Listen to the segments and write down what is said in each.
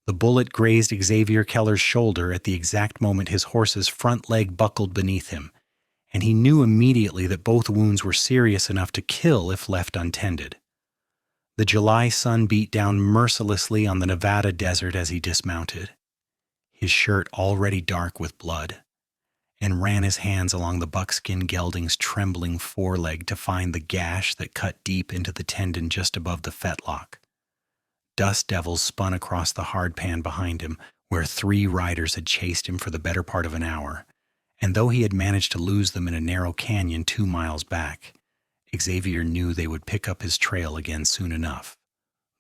The bullet grazed Xavier Keller's shoulder at the exact moment his horse's front leg buckled beneath him, and he knew immediately that both wounds were serious enough to kill if left untended. The July sun beat down mercilessly on the Nevada desert as he dismounted, his shirt already dark with blood, and ran his hands along the buckskin gelding's trembling foreleg to find the gash that cut deep into the tendon just above the fetlock. Dust devils spun across the hardpan behind him, where 3 riders had chased him for the better part of an hour, and though he had managed to lose them in a narrow canyon 2 miles back, Xavier knew they would pick up his trail again soon enough.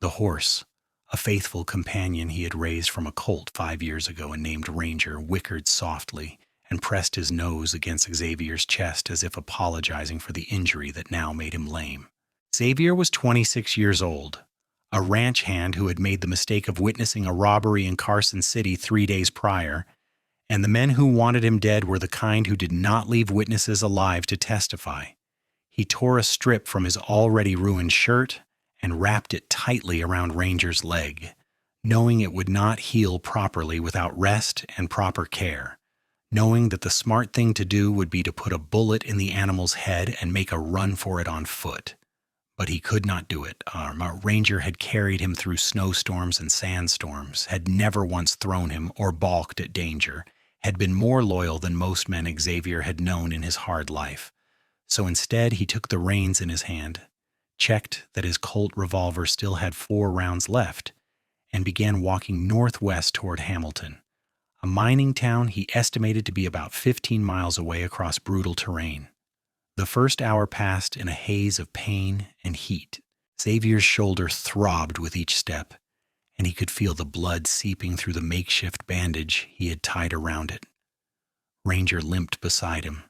The horse, a faithful companion he had raised from a colt 5 years ago and named Ranger, whickered softly and pressed his nose against Xavier's chest as if apologizing for the injury that now made him lame. Xavier was 26 years old, a ranch hand who had made the mistake of witnessing a robbery in Carson City 3 days prior, and the men who wanted him dead were the kind who did not leave witnesses alive to testify. He tore a strip from his already ruined shirt and wrapped it tightly around Ranger's leg, knowing it would not heal properly without rest and proper care, knowing that the smart thing to do would be to put a bullet in the animal's head and make a run for it on foot. But he could not do it. Ranger had carried him through snowstorms and sandstorms, had never once thrown him or balked at danger, had been more loyal than most men Xavier had known in his hard life. So instead, he took the reins in his hand, checked that his Colt revolver still had 4 rounds left, and began walking northwest toward Hamilton, a mining town he estimated to be about 15 miles away across brutal terrain. The first hour passed in a haze of pain and heat. Xavier's shoulder throbbed with each step, and he could feel the blood seeping through the makeshift bandage he had tied around it. Ranger limped beside him,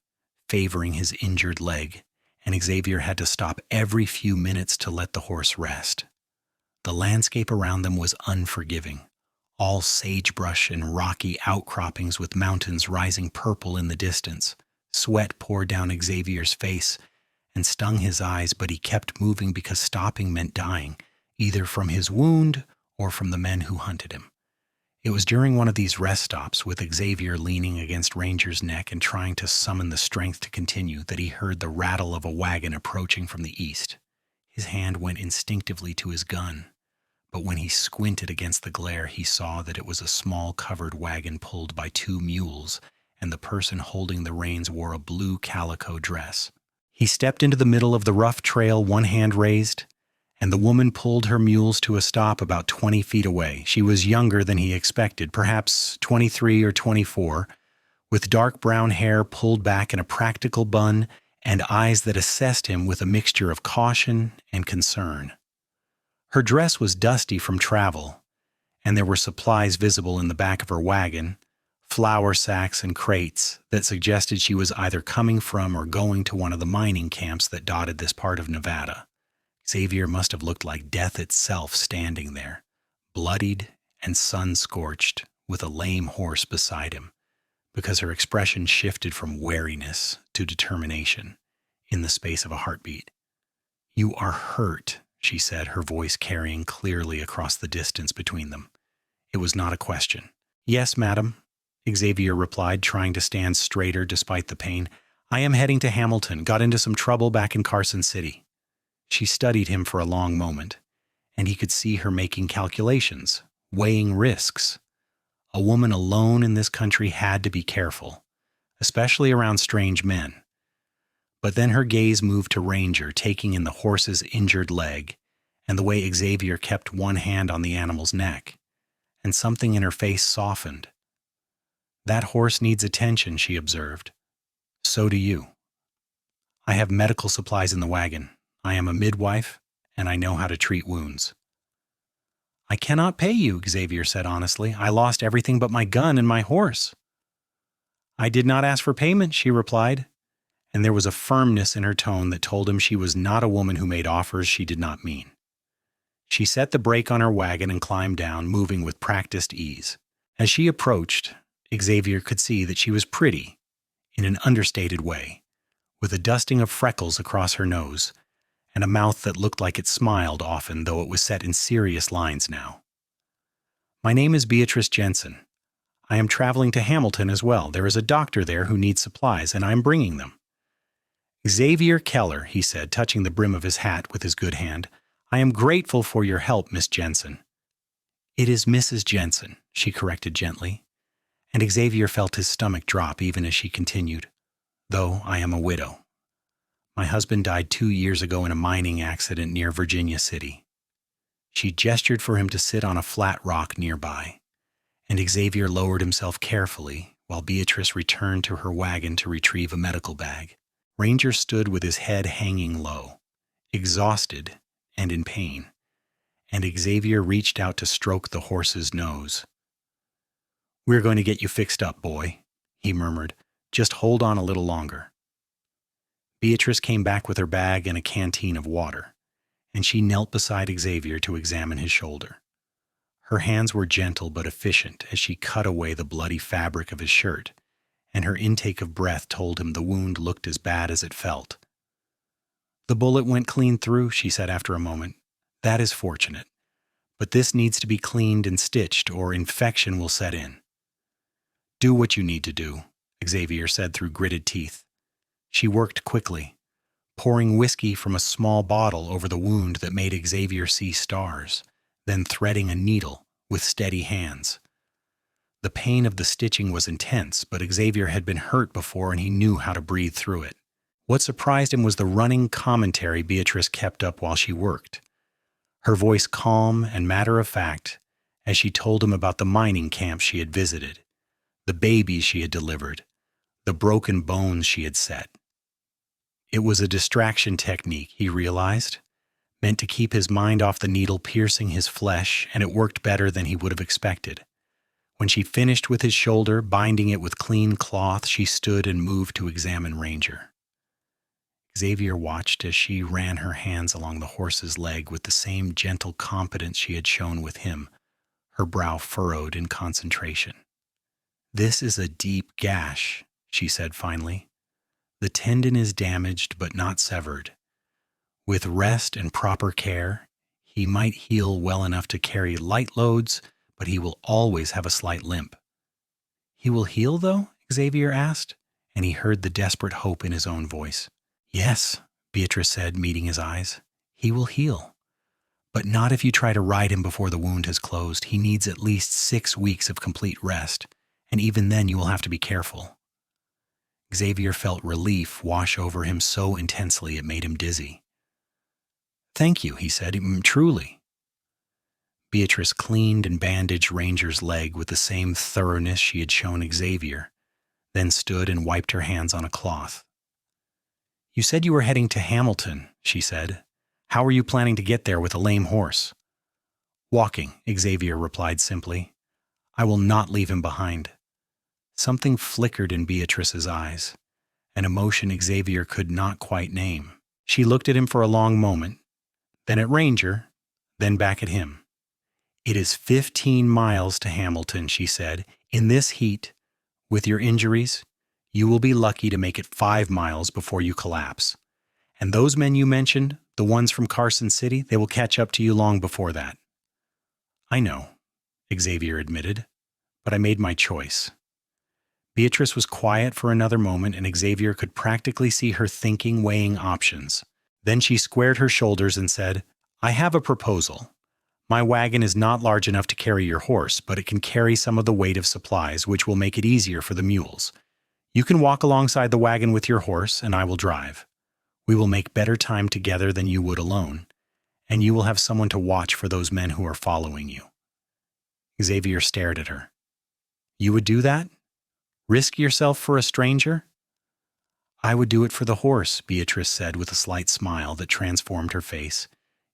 favoring his injured leg, and Xavier had to stop every few minutes to let the horse rest. The landscape around them was unforgiving, all sagebrush and rocky outcroppings with mountains rising purple in the distance. Sweat poured down Xavier's face and stung his eyes, but he kept moving because stopping meant dying, either from his wound or from the men who hunted him. It was during one of these rest stops, with Xavier leaning against Ranger's neck and trying to summon the strength to continue, that he heard the rattle of a wagon approaching from the east. His hand went instinctively to his gun, but when he squinted against the glare, he saw that it was a small covered wagon pulled by 2 mules, and the person holding the reins wore a blue calico dress. He stepped into the middle of the rough trail, one hand raised, and the woman pulled her mules to a stop about 20 feet away. She was younger than he expected, perhaps 23 or 24, with dark brown hair pulled back in a practical bun and eyes that assessed him with a mixture of caution and concern. Her dress was dusty from travel, and there were supplies visible in the back of her wagon, flour sacks and crates that suggested she was either coming from or going to one of the mining camps that dotted this part of Nevada. Xavier must have looked like death itself standing there, bloodied and sun-scorched, with a lame horse beside him, because her expression shifted from wariness to determination in the space of a heartbeat. "You are hurt," she said, her voice carrying clearly across the distance between them. It was not a question. "Yes, madam," Xavier replied, trying to stand straighter despite the pain. "I am heading to Hamilton. Got into some trouble back in Carson City." She studied him for a long moment, and he could see her making calculations, weighing risks. A woman alone in this country had to be careful, especially around strange men. But then her gaze moved to Ranger, taking in the horse's injured leg, and the way Xavier kept one hand on the animal's neck, and something in her face softened. "That horse needs attention," she observed. "So do you. I have medical supplies in the wagon. I am a midwife, and I know how to treat wounds." "I cannot pay you," Xavier said honestly. "I lost everything but my gun and my horse." "I did not ask for payment," she replied, and there was a firmness in her tone that told him she was not a woman who made offers she did not mean. She set the brake on her wagon and climbed down, moving with practiced ease. As she approached, Xavier could see that she was pretty, in an understated way, with a dusting of freckles across her nose, and a mouth that looked like it smiled often, though it was set in serious lines now. My name is Beatrice Jensen. I am traveling to Hamilton as well. There is a doctor there who needs supplies, and I am bringing them. Xavier Keller, he said, touching the brim of his hat with his good hand. I am grateful for your help, Miss Jensen. It is Mrs. Jensen, she corrected gently, and Xavier felt his stomach drop even as she continued. Though I am a widow. My husband died 2 years ago in a mining accident near Virginia City. She gestured for him to sit on a flat rock nearby, and Xavier lowered himself carefully while Beatrice returned to her wagon to retrieve a medical bag. Ranger stood with his head hanging low, exhausted and in pain, and Xavier reached out to stroke the horse's nose. We're going to get you fixed up, boy, he murmured. Just hold on a little longer. Beatrice came back with her bag and a canteen of water, and she knelt beside Xavier to examine his shoulder. Her hands were gentle but efficient as she cut away the bloody fabric of his shirt, and her intake of breath told him the wound looked as bad as it felt. The bullet went clean through, she said after a moment. That is fortunate, but this needs to be cleaned and stitched or infection will set in. Do what you need to do, Xavier said through gritted teeth. She worked quickly, pouring whiskey from a small bottle over the wound that made Xavier see stars, then threading a needle with steady hands. The pain of the stitching was intense, but Xavier had been hurt before and he knew how to breathe through it. What surprised him was the running commentary Beatrice kept up while she worked. Her voice calm and matter-of-fact as she told him about the mining camps she had visited, the babies she had delivered, the broken bones she had set. It was a distraction technique, he realized, meant to keep his mind off the needle piercing his flesh, and it worked better than he would have expected. When she finished with his shoulder, binding it with clean cloth, she stood and moved to examine Ranger. Xavier watched as she ran her hands along the horse's leg with the same gentle competence she had shown with him, her brow furrowed in concentration. This is a deep gash, she said finally. The tendon is damaged but not severed. With rest and proper care, he might heal well enough to carry light loads, but he will always have a slight limp. He will heal, though? Xavier asked, and he heard the desperate hope in his own voice. Yes, Beatrice said, meeting his eyes. He will heal. But not if you try to ride him before the wound has closed. He needs at least 6 weeks of complete rest, and even then you will have to be careful. Xavier felt relief wash over him so intensely it made him dizzy. Thank you, he said, truly. Beatrice cleaned and bandaged Ranger's leg with the same thoroughness she had shown Xavier, then stood and wiped her hands on a cloth. You said you were heading to Hamilton, she said. How are you planning to get there with a lame horse? Walking, Xavier replied simply. I will not leave him behind. Something flickered in Beatrice's eyes, an emotion Xavier could not quite name. She looked at him for a long moment, then at Ranger, then back at him. It is 15 miles to Hamilton, she said. In this heat, with your injuries, you will be lucky to make it 5 miles before you collapse. And those men you mentioned, the ones from Carson City, they will catch up to you long before that. I know, Xavier admitted, but I made my choice. Beatrice was quiet for another moment, and Xavier could practically see her thinking, weighing options. Then she squared her shoulders and said, I have a proposal. My wagon is not large enough to carry your horse, but it can carry some of the weight of supplies, which will make it easier for the mules. You can walk alongside the wagon with your horse, and I will drive. We will make better time together than you would alone, and you will have someone to watch for those men who are following you. Xavier stared at her. You would do that? Risk yourself for a stranger? I would do it for the horse, Beatrice said with a slight smile that transformed her face.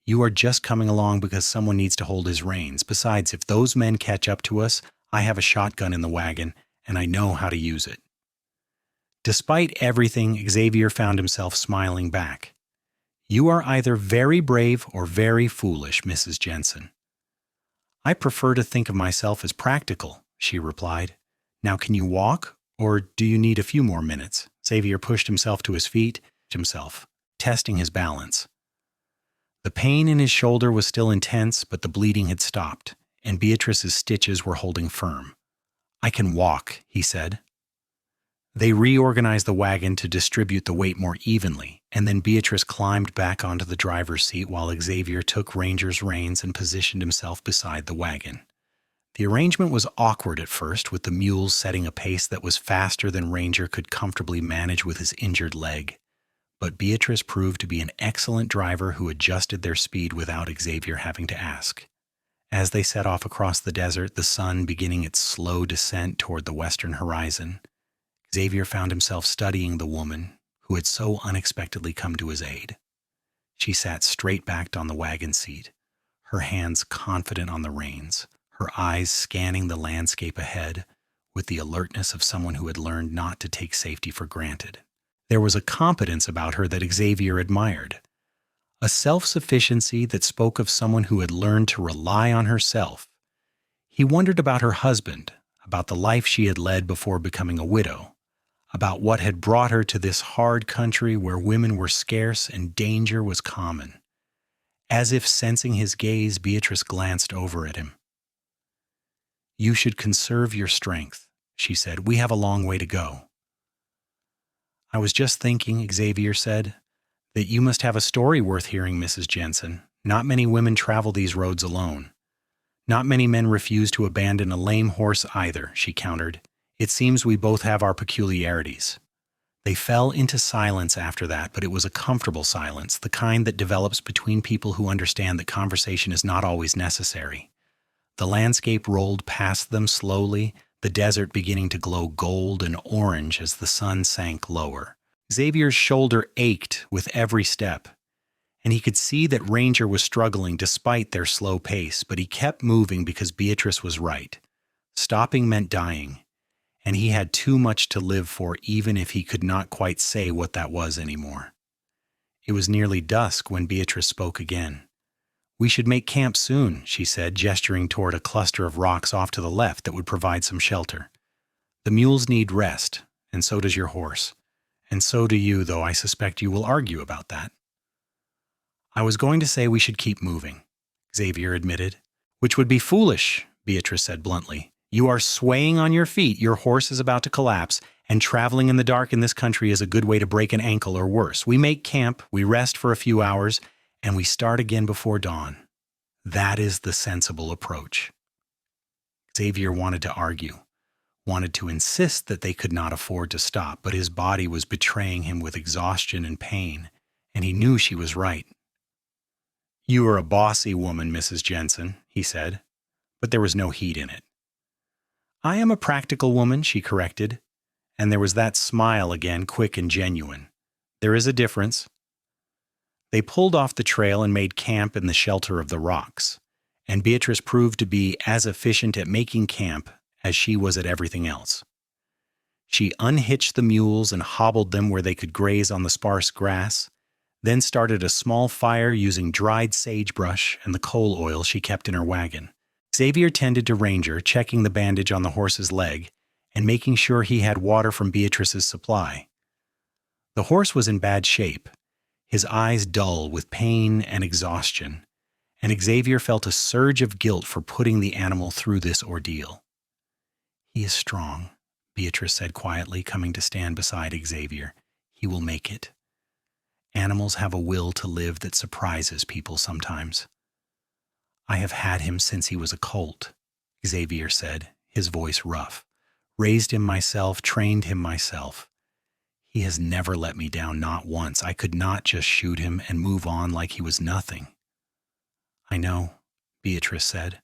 You are just coming along because someone needs to hold his reins. Besides, if those men catch up to us, I have a shotgun in the wagon, and I know how to use it. Despite everything, Xavier found himself smiling back. You are either very brave or very foolish, Mrs. Jensen. I prefer to think of myself as practical, she replied. Now can you walk, or do you need a few more minutes? Xavier pushed himself to his feet, testing his balance. The pain in his shoulder was still intense, but the bleeding had stopped, and Beatrice's stitches were holding firm. "I can walk," he said. They reorganized the wagon to distribute the weight more evenly, and then Beatrice climbed back onto the driver's seat while Xavier took Ranger's reins and positioned himself beside the wagon. The arrangement was awkward at first, with the mules setting a pace that was faster than Ranger could comfortably manage with his injured leg. But Beatrice proved to be an excellent driver who adjusted their speed without Xavier having to ask. As they set off across the desert, the sun beginning its slow descent toward the western horizon, Xavier found himself studying the woman who had so unexpectedly come to his aid. She sat straight-backed on the wagon seat, her hands confident on the reins, her eyes scanning the landscape ahead with the alertness of someone who had learned not to take safety for granted. There was a competence about her that Xavier admired, a self-sufficiency that spoke of someone who had learned to rely on herself. He wondered about her husband, about the life she had led before becoming a widow, about what had brought her to this hard country where women were scarce and danger was common. As if sensing his gaze, Beatrice glanced over at him. "You should conserve your strength," she said. "We have a long way to go." "I was just thinking," Xavier said, "that you must have a story worth hearing, Mrs. Jensen. Not many women travel these roads alone." "Not many men refuse to abandon a lame horse either," she countered. "It seems we both have our peculiarities." They fell into silence after that, but it was a comfortable silence, the kind that develops between people who understand that conversation is not always necessary. The landscape rolled past them slowly, the desert beginning to glow gold and orange as the sun sank lower. Xavier's shoulder ached with every step, and he could see that Ranger was struggling despite their slow pace, but he kept moving because Beatrice was right. Stopping meant dying, and he had too much to live for even if he could not quite say what that was anymore. It was nearly dusk when Beatrice spoke again. "We should make camp soon," she said, gesturing toward a cluster of rocks off to the left that would provide some shelter. "The mules need rest, and so does your horse. And so do you, though I suspect you will argue about that." "I was going to say we should keep moving," Xavier admitted. "Which would be foolish," Beatrice said bluntly. "You are swaying on your feet, your horse is about to collapse, and traveling in the dark in this country is a good way to break an ankle or worse. We make camp, we rest for a few hours, and we start again before dawn. That is the sensible approach." Xavier wanted to argue, wanted to insist that they could not afford to stop, but his body was betraying him with exhaustion and pain, and he knew she was right. "You are a bossy woman, Mrs. Jensen," he said, but there was no heat in it. "I am a practical woman," she corrected, and there was that smile again, quick and genuine. "There is a difference." They pulled off the trail and made camp in the shelter of the rocks, and Beatrice proved to be as efficient at making camp as she was at everything else. She unhitched the mules and hobbled them where they could graze on the sparse grass, then started a small fire using dried sagebrush and the coal oil she kept in her wagon. Xavier tended to Ranger, checking the bandage on the horse's leg and making sure he had water from Beatrice's supply. The horse was in bad shape, his eyes dull with pain and exhaustion, and Xavier felt a surge of guilt for putting the animal through this ordeal. "He is strong," Beatrice said quietly, coming to stand beside Xavier. "He will make it. Animals have a will to live that surprises people sometimes." "I have had him since he was a colt," Xavier said, his voice rough. "Raised him myself, trained him myself. He has never let me down, not once. I could not just shoot him and move on like he was nothing." "I know," Beatrice said,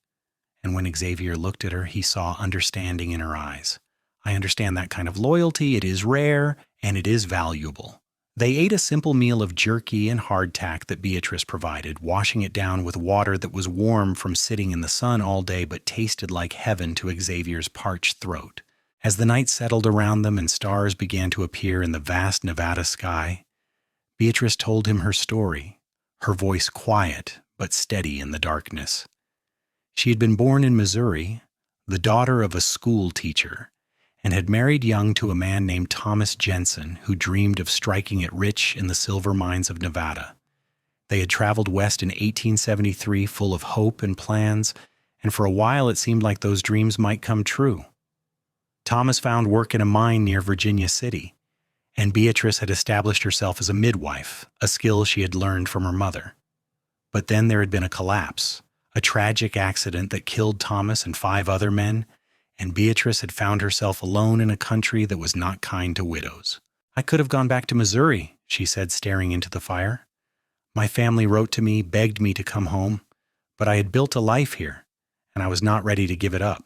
and when Xavier looked at her, he saw understanding in her eyes. "I understand that kind of loyalty. It is rare, and it is valuable." They ate a simple meal of jerky and hardtack that Beatrice provided, washing it down with water that was warm from sitting in the sun all day but tasted like heaven to Xavier's parched throat. As the night settled around them and stars began to appear in the vast Nevada sky, Beatrice told him her story, her voice quiet but steady in the darkness. She had been born in Missouri, the daughter of a school teacher, and had married young to a man named Thomas Jensen, who dreamed of striking it rich in the silver mines of Nevada. They had traveled west in 1873 full of hope and plans, and for a while it seemed like those dreams might come true. Thomas found work in a mine near Virginia City, and Beatrice had established herself as a midwife, a skill she had learned from her mother. But then there had been a collapse, a tragic accident that killed Thomas and 5 other men, and Beatrice had found herself alone in a country that was not kind to widows. "I could have gone back to Missouri," she said, staring into the fire. "My family wrote to me, begged me to come home, but I had built a life here, and I was not ready to give it up.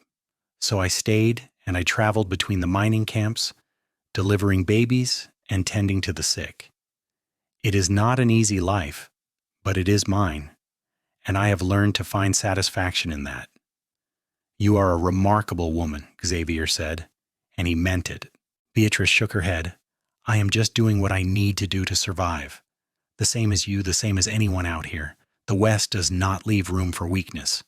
So I stayed, and I traveled between the mining camps, delivering babies and tending to the sick. It is not an easy life, but it is mine, and I have learned to find satisfaction in that." "You are a remarkable woman," Xavier said, and he meant it. Beatrice shook her head. "I am just doing what I need to do to survive. The same as you, the same as anyone out here. The West does not leave room for weakness."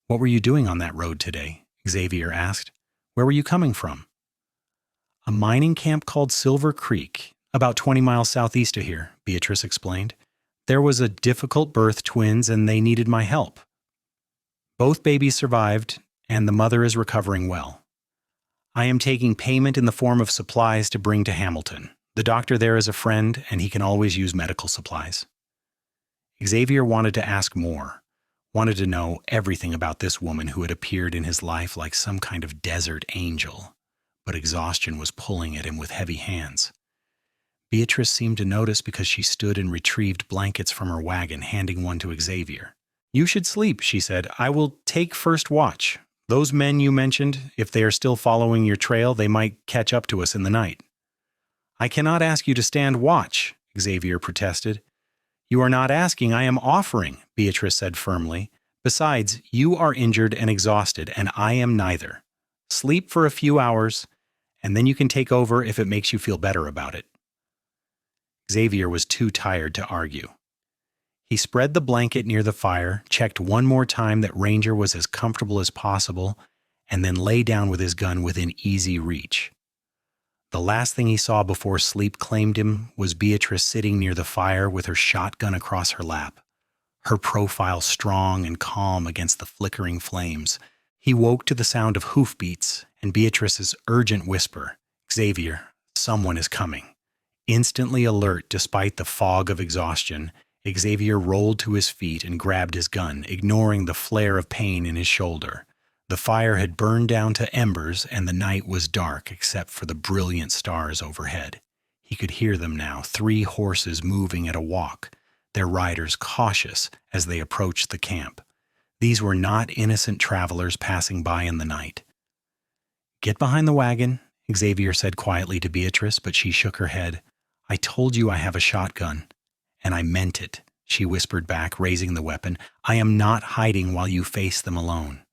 "What were you doing on that road today?" Xavier asked. "Where were you coming from?" "A mining camp called Silver Creek, about 20 miles southeast of here," Beatrice explained. "There was a difficult birth, twins, and they needed my help. Both babies survived, and the mother is recovering well. I am taking payment in the form of supplies to bring to Hamilton. The doctor there is a friend, and he can always use medical supplies." Xavier wanted to ask more, wanted to know everything about this woman who had appeared in his life like some kind of desert angel, but exhaustion was pulling at him with heavy hands. Beatrice seemed to notice because she stood and retrieved blankets from her wagon, handing one to Xavier. "You should sleep," she said. "I will take first watch. Those men you mentioned, if they are still following your trail, they might catch up to us in the night." "I cannot ask you to stand watch," Xavier protested. "You are not asking, I am offering," Beatrice said firmly. "Besides, you are injured and exhausted, and I am neither. Sleep for a few hours, and then you can take over if it makes you feel better about it." Xavier was too tired to argue. He spread the blanket near the fire, checked one more time that Ranger was as comfortable as possible, and then lay down with his gun within easy reach. The last thing he saw before sleep claimed him was Beatrice sitting near the fire with her shotgun across her lap, her profile strong and calm against the flickering flames. He woke to the sound of hoofbeats and Beatrice's urgent whisper, "Xavier, someone is coming." Instantly alert despite the fog of exhaustion, Xavier rolled to his feet and grabbed his gun, ignoring the flare of pain in his shoulder. The fire had burned down to embers, and the night was dark except for the brilliant stars overhead. He could hear them now, 3 horses moving at a walk, their riders cautious as they approached the camp. These were not innocent travelers passing by in the night. "Get behind the wagon," Xavier said quietly to Beatrice, but she shook her head. "I told you I have a shotgun." "And I meant it," she whispered back, raising the weapon. "I am not hiding while you face them alone."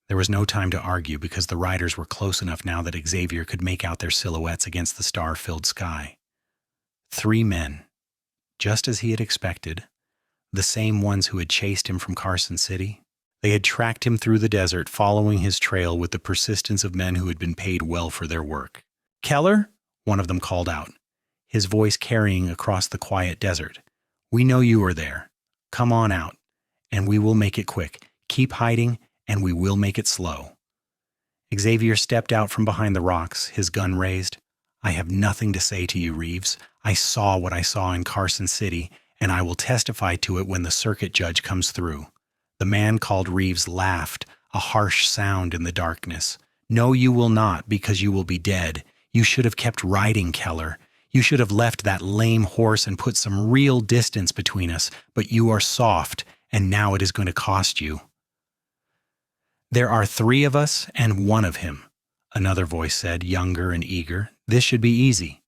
There was no time to argue because the riders were close enough now that Xavier could make out their silhouettes against the star-filled sky. 3 men, just as he had expected, the same ones who had chased him from Carson City. They had tracked him through the desert, following his trail with the persistence of men who had been paid well for their work. "Keller?" one of them called out, his voice carrying across the quiet desert. "We know you are there. Come on out, and we will make it quick. Keep hiding, and we will make it slow." Xavier stepped out from behind the rocks, his gun raised. "I have nothing to say to you, Reeves. I saw what I saw in Carson City, and I will testify to it when the circuit judge comes through." The man called Reeves laughed, a harsh sound in the darkness. "No, you will not, because you will be dead. You should have kept riding, Keller. You should have left that lame horse and put some real distance between us, but you are soft, and now it is going to cost you." "There are 3 of us and 1 of him," another voice said, younger and eager. "This should be easy."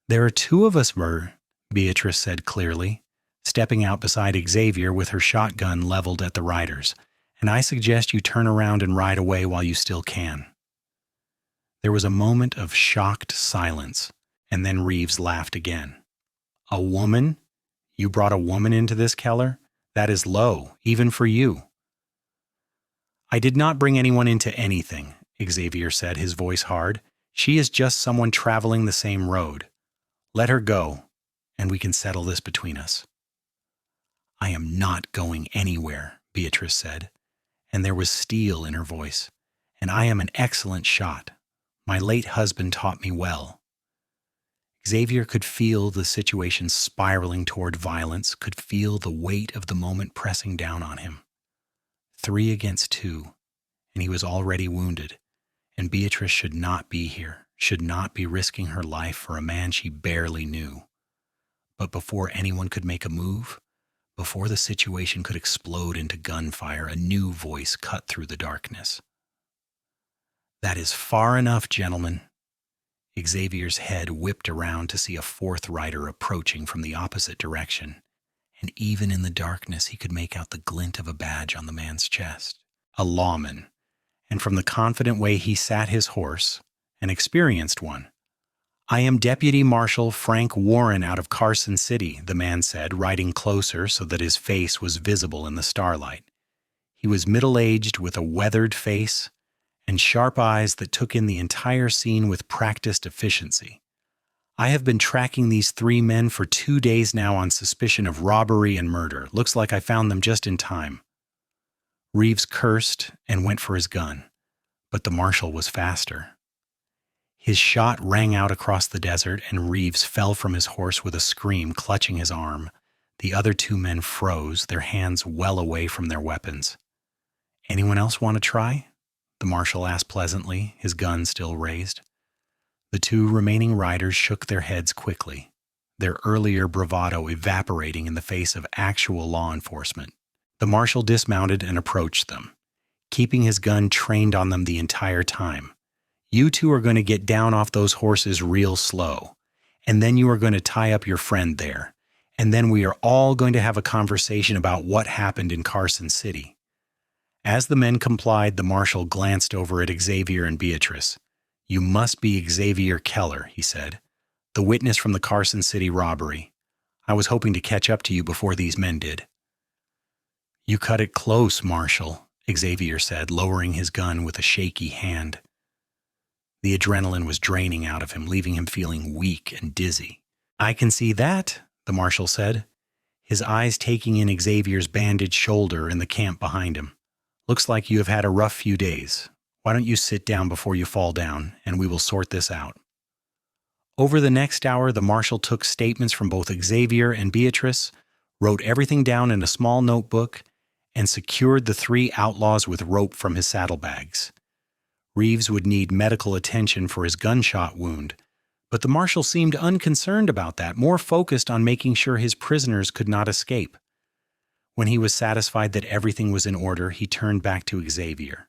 "There are 2 of us, Beatrice said clearly, stepping out beside Xavier with her shotgun leveled at the riders. "And I suggest you turn around and ride away while you still can." There was a moment of shocked silence, and then Reeves laughed again. "A woman? You brought a woman into this, Keller? That is low, even for you." "I did not bring anyone into anything," Xavier said, his voice hard. "She is just someone traveling the same road. Let her go, and we can settle this between us." "I am not going anywhere," Beatrice said, and there was steel in her voice. "And I am an excellent shot. My late husband taught me well." Xavier could feel the situation spiraling toward violence, could feel the weight of the moment pressing down on him. 3 against 2, and he was already wounded, and Beatrice should not be here, should not be risking her life for a man she barely knew. But before anyone could make a move, before the situation could explode into gunfire, a new voice cut through the darkness. "That is far enough, gentlemen." Xavier's head whipped around to see a 4th rider approaching from the opposite direction, and even in the darkness he could make out the glint of a badge on the man's chest. A lawman, and from the confident way he sat his horse, an experienced one. "I am Deputy Marshal Frank Warren out of Carson City," the man said, riding closer so that his face was visible in the starlight. He was middle-aged with a weathered face and sharp eyes that took in the entire scene with practiced efficiency. "I have been tracking these 3 men for 2 days now on suspicion of robbery and murder. Looks like I found them just in time." Reeves cursed and went for his gun, but the marshal was faster. His shot rang out across the desert, and Reeves fell from his horse with a scream, clutching his arm. The other 2 men froze, their hands well away from their weapons. "Anyone else want to try?" the marshal asked pleasantly, his gun still raised. The 2 remaining riders shook their heads quickly, their earlier bravado evaporating in the face of actual law enforcement. The marshal dismounted and approached them, keeping his gun trained on them the entire time. "You 2 are going to get down off those horses real slow, and then you are going to tie up your friend there, and then we are all going to have a conversation about what happened in Carson City." As the men complied, the marshal glanced over at Xavier and Beatrice. "You must be Xavier Keller," he said, "the witness from the Carson City robbery. I was hoping to catch up to you before these men did." "You cut it close, Marshal," Xavier said, lowering his gun with a shaky hand. The adrenaline was draining out of him, leaving him feeling weak and dizzy. "I can see that," the marshal said, his eyes taking in Xavier's bandaged shoulder in the camp behind him. "Looks like you have had a rough few days. Why don't you sit down before you fall down, and we will sort this out." Over the next hour, the marshal took statements from both Xavier and Beatrice, wrote everything down in a small notebook, and secured the 3 outlaws with rope from his saddlebags. Reeves would need medical attention for his gunshot wound, but the marshal seemed unconcerned about that, more focused on making sure his prisoners could not escape. When he was satisfied that everything was in order, he turned back to Xavier.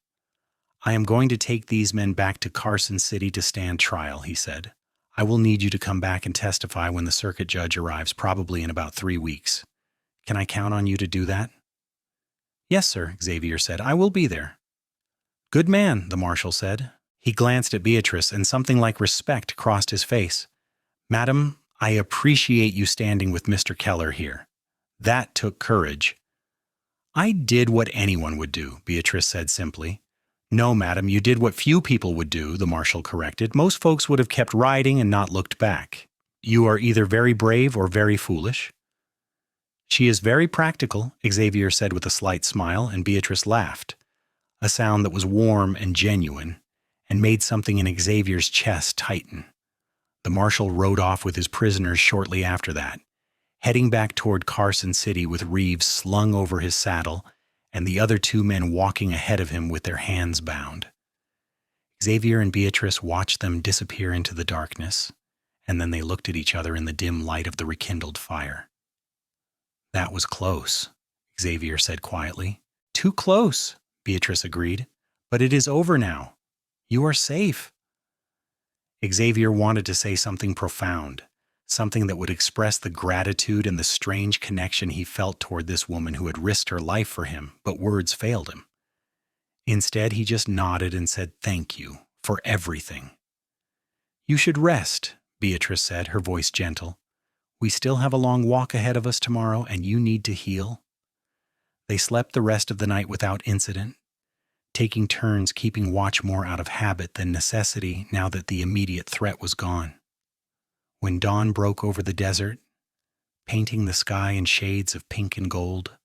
"I am going to take these men back to Carson City to stand trial," he said. "I will need you to come back and testify when the circuit judge arrives, probably in about 3 weeks. Can I count on you to do that?" "Yes, sir," Xavier said. "I will be there." "Good man," the marshal said. He glanced at Beatrice, and something like respect crossed his face. "Madam, I appreciate you standing with Mr. Keller here. That took courage." "I did what anyone would do," Beatrice said simply. "No, madam, you did what few people would do," the marshal corrected. "Most folks would have kept riding and not looked back. You are either very brave or very foolish." "She is very practical," Xavier said with a slight smile, and Beatrice laughed, a sound that was warm and genuine, and made something in Xavier's chest tighten. The marshal rode off with his prisoners shortly after that, heading back toward Carson City with Reeves slung over his saddle and the other 2 men walking ahead of him with their hands bound. Xavier and Beatrice watched them disappear into the darkness, and then they looked at each other in the dim light of the rekindled fire. "That was close," Xavier said quietly. "Too close," Beatrice agreed. "But it is over now. You are safe." Xavier wanted to say something profound, something that would express the gratitude and the strange connection he felt toward this woman who had risked her life for him, but words failed him. Instead, he just nodded and said thank you for everything. "You should rest," Beatrice said, her voice gentle. "We still have a long walk ahead of us tomorrow, and you need to heal." They slept the rest of the night without incident, taking turns keeping watch more out of habit than necessity now that the immediate threat was gone. When dawn broke over the desert, painting the sky in shades of pink and gold,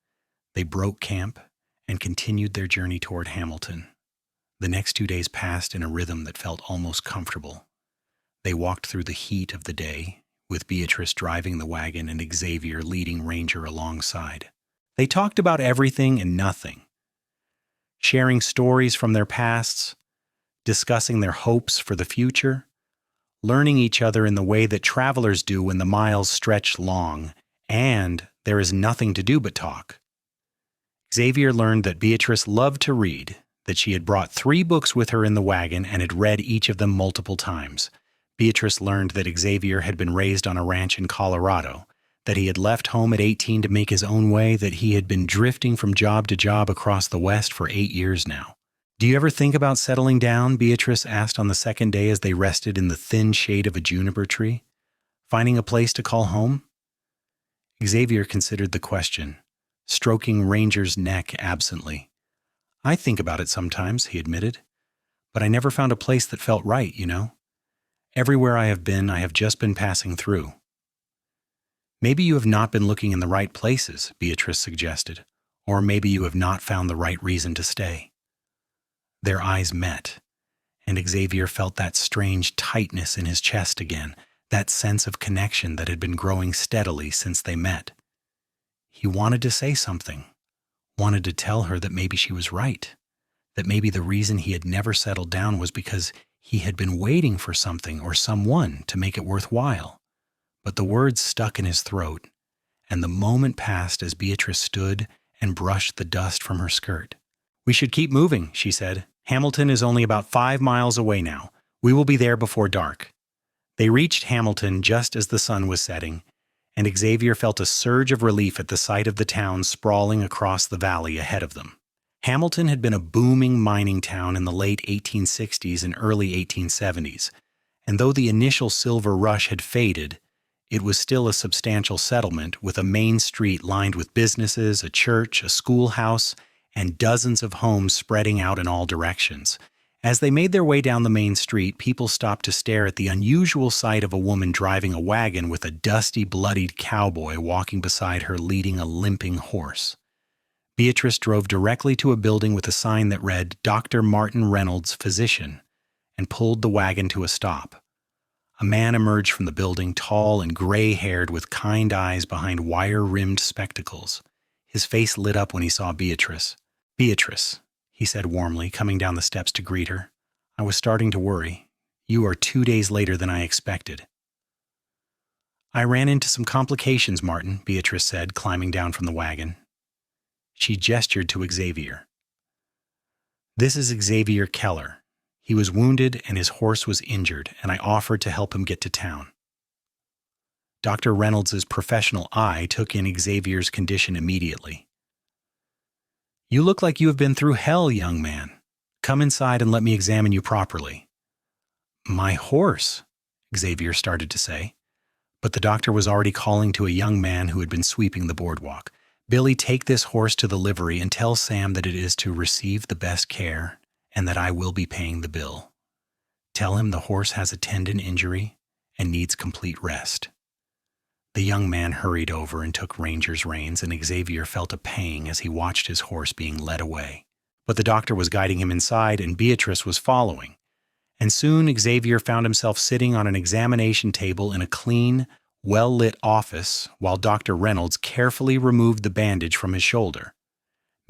they broke camp and continued their journey toward Hamilton. The next 2 days passed in a rhythm that felt almost comfortable. They walked through the heat of the day, with Beatrice driving the wagon and Xavier leading Ranger alongside. They talked about everything and nothing, sharing stories from their pasts, discussing their hopes for the future, learning each other in the way that travelers do when the miles stretch long, and there is nothing to do but talk. Xavier learned that Beatrice loved to read, that she had brought 3 books with her in the wagon and had read each of them multiple times. Beatrice learned that Xavier had been raised on a ranch in Colorado, that he had left home at 18 to make his own way, that he had been drifting from job to job across the West for 8 years now. "Do you ever think about settling down?" Beatrice asked on the second day as they rested in the thin shade of a juniper tree. "Finding a place to call home?" Xavier considered the question, stroking Ranger's neck absently. "I think about it sometimes," he admitted, "but I never found a place that felt right, you know. Everywhere I have been, I have just been passing through." "Maybe you have not been looking in the right places," Beatrice suggested, "or maybe you have not found the right reason to stay." Their eyes met, and Xavier felt that strange tightness in his chest again, that sense of connection that had been growing steadily since they met. He wanted to say something, wanted to tell her that maybe she was right, that maybe the reason he had never settled down was because he had been waiting for something or someone to make it worthwhile. But the words stuck in his throat, and the moment passed as Beatrice stood and brushed the dust from her skirt. "We should keep moving," she said. "Hamilton is only about 5 miles away now. We will be there before dark." They reached Hamilton just as the sun was setting, and Xavier felt a surge of relief at the sight of the town sprawling across the valley ahead of them. Hamilton had been a booming mining town in the late 1860s and early 1870s, and though the initial silver rush had faded, it was still a substantial settlement with a main street lined with businesses, a church, a schoolhouse, and dozens of homes spreading out in all directions. As they made their way down the main street, people stopped to stare at the unusual sight of a woman driving a wagon with a dusty, bloodied cowboy walking beside her leading a limping horse. Beatrice drove directly to a building with a sign that read, "Dr. Martin Reynolds, Physician," and pulled the wagon to a stop. A man emerged from the building, tall and gray-haired with kind eyes behind wire-rimmed spectacles. His face lit up when he saw Beatrice. "Beatrice," he said warmly, coming down the steps to greet her. "I was starting to worry. You are 2 days later than I expected." "I ran into some complications, Martin," Beatrice said, climbing down from the wagon. She gestured to Xavier. "This is Xavier Keller. He was wounded and his horse was injured, and I offered to help him get to town." Dr. Reynolds' professional eye took in Xavier's condition immediately. "You look like you have been through hell, young man. Come inside and let me examine you properly." "My horse," Xavier started to say, but the doctor was already calling to a young man who had been sweeping the boardwalk. "Billy, take this horse to the livery and tell Sam that it is to receive the best care and that I will be paying the bill. Tell him the horse has a tendon injury and needs complete rest." The young man hurried over and took Ranger's reins, and Xavier felt a pang as he watched his horse being led away. But the doctor was guiding him inside, and Beatrice was following. And soon Xavier found himself sitting on an examination table in a clean, well-lit office while Dr. Reynolds carefully removed the bandage from his shoulder.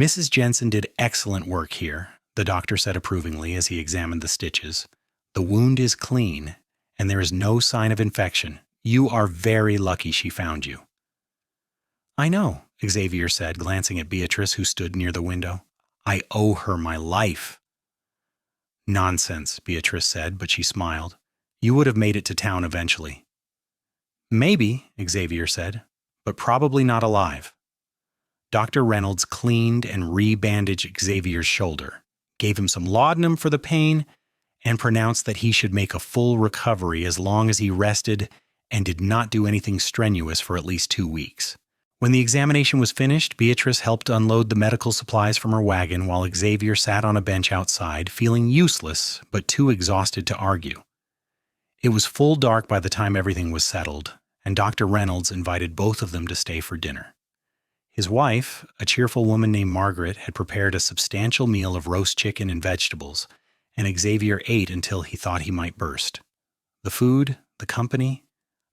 "Mrs. Jensen did excellent work here," the doctor said approvingly as he examined the stitches. "The wound is clean, and there is no sign of infection. You are very lucky she found you." "I know," Xavier said, glancing at Beatrice, who stood near the window. "I owe her my life." "Nonsense," Beatrice said, but she smiled. "You would have made it to town eventually." "Maybe," Xavier said, "but probably not alive." Dr. Reynolds cleaned and re-bandaged Xavier's shoulder, gave him some laudanum for the pain, and pronounced that he should make a full recovery as long as he rested and did not do anything strenuous for at least 2 weeks. When the examination was finished, Beatrice helped unload the medical supplies from her wagon while Xavier sat on a bench outside, feeling useless but too exhausted to argue. It was full dark by the time everything was settled, and Dr. Reynolds invited both of them to stay for dinner. His wife, a cheerful woman named Margaret, had prepared a substantial meal of roast chicken and vegetables, and Xavier ate until he thought he might burst. The food, the company,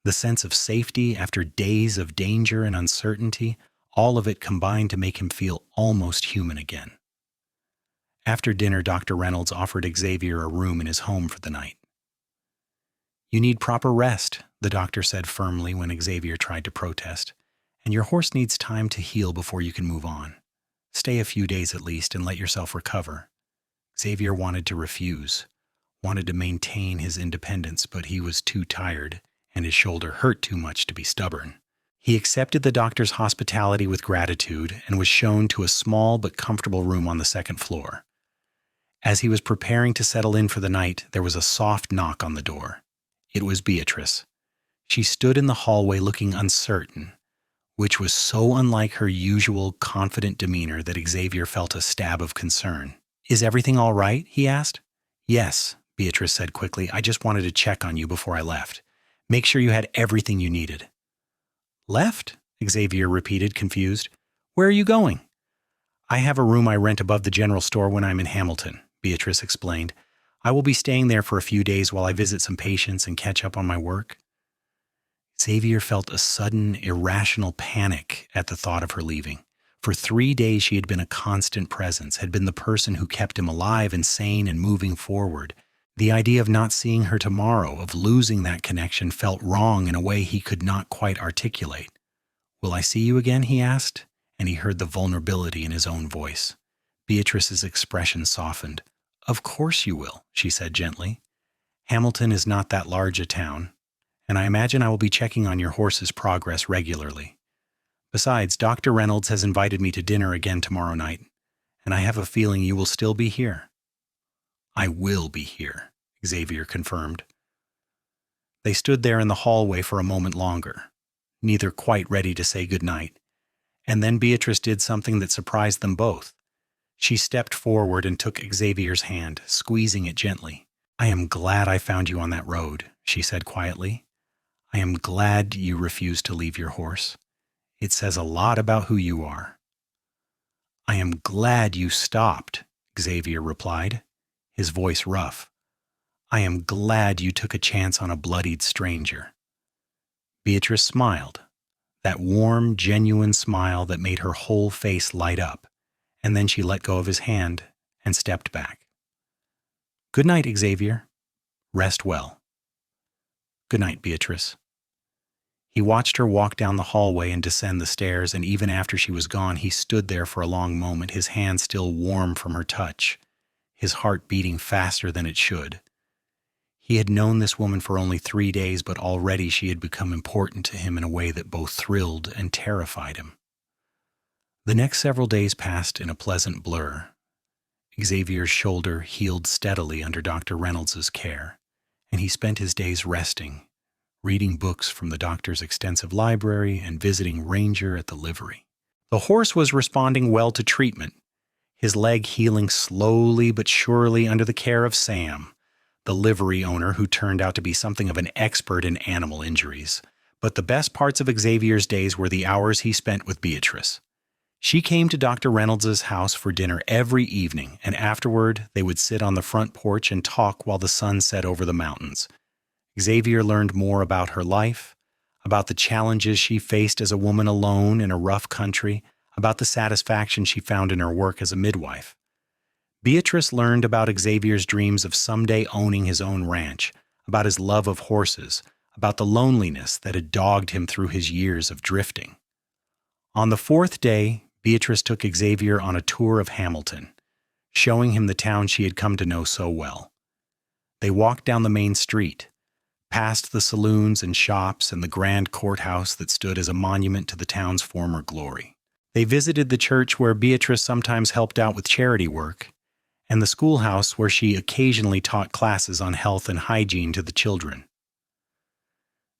the sense of safety after days of danger and uncertainty, all of it combined to make him feel almost human again. After dinner, Dr. Reynolds offered Xavier a room in his home for the night. "You need proper rest," the doctor said firmly when Xavier tried to protest, "and your horse needs time to heal before you can move on. Stay a few days at least and let yourself recover." Xavier wanted to refuse, wanted to maintain his independence, but he was too tired, and his shoulder hurt too much to be stubborn. He accepted the doctor's hospitality with gratitude and was shown to a small but comfortable room on the second floor. As he was preparing to settle in for the night, there was a soft knock on the door. It was Beatrice. She stood in the hallway looking uncertain, which was so unlike her usual confident demeanor that Xavier felt a stab of concern. "Is everything all right?" he asked. "Yes," Beatrice said quickly. "I just wanted to check on you before I left. Make sure you had everything you needed." "Left?" Xavier repeated, confused. "Where are you going?" "I have a room I rent above the general store when I'm in Hamilton," Beatrice explained. "I will be staying there for a few days while I visit some patients and catch up on my work." Xavier felt a sudden, irrational panic at the thought of her leaving. For 3 days she had been a constant presence, had been the person who kept him alive and sane and moving forward. The idea of not seeing her tomorrow, of losing that connection, felt wrong in a way he could not quite articulate. "Will I see you again?" he asked, and he heard the vulnerability in his own voice. Beatrice's expression softened. "Of course you will," she said gently. "Hamilton is not that large a town, and I imagine I will be checking on your horse's progress regularly. Besides, Dr. Reynolds has invited me to dinner again tomorrow night, and I have a feeling you will still be here." "I will be here," Xavier confirmed. They stood there in the hallway for a moment longer, neither quite ready to say good night, and then Beatrice did something that surprised them both. She stepped forward and took Xavier's hand, squeezing it gently. "I am glad I found you on that road," she said quietly. "I am glad you refused to leave your horse. It says a lot about who you are." "I am glad you stopped," Xavier replied, his voice rough. "I am glad you took a chance on a bloodied stranger." Beatrice smiled, that warm, genuine smile that made her whole face light up, and then she let go of his hand and stepped back. "Good night, Xavier. Rest well." "Good night, Beatrice." He watched her walk down the hallway and descend the stairs, and even after she was gone, he stood there for a long moment, his hand still warm from her touch, his heart beating faster than it should. He had known this woman for only 3 days, but already she had become important to him in a way that both thrilled and terrified him. The next several days passed in a pleasant blur. Xavier's shoulder healed steadily under Dr. Reynolds's care, and he spent his days resting, reading books from the doctor's extensive library and visiting Ranger at the livery. The horse was responding well to treatment, his leg healing slowly but surely under the care of Sam, the livery owner who turned out to be something of an expert in animal injuries. But the best parts of Xavier's days were the hours he spent with Beatrice. She came to Dr. Reynolds' house for dinner every evening, and afterward they would sit on the front porch and talk while the sun set over the mountains. Xavier learned more about her life, about the challenges she faced as a woman alone in a rough country, about the satisfaction she found in her work as a midwife. Beatrice learned about Xavier's dreams of someday owning his own ranch, about his love of horses, about the loneliness that had dogged him through his years of drifting. On the 4th day, Beatrice took Xavier on a tour of Hamilton, showing him the town she had come to know so well. They walked down the main street, past the saloons and shops and the grand courthouse that stood as a monument to the town's former glory. They visited the church where Beatrice sometimes helped out with charity work, and the schoolhouse where she occasionally taught classes on health and hygiene to the children.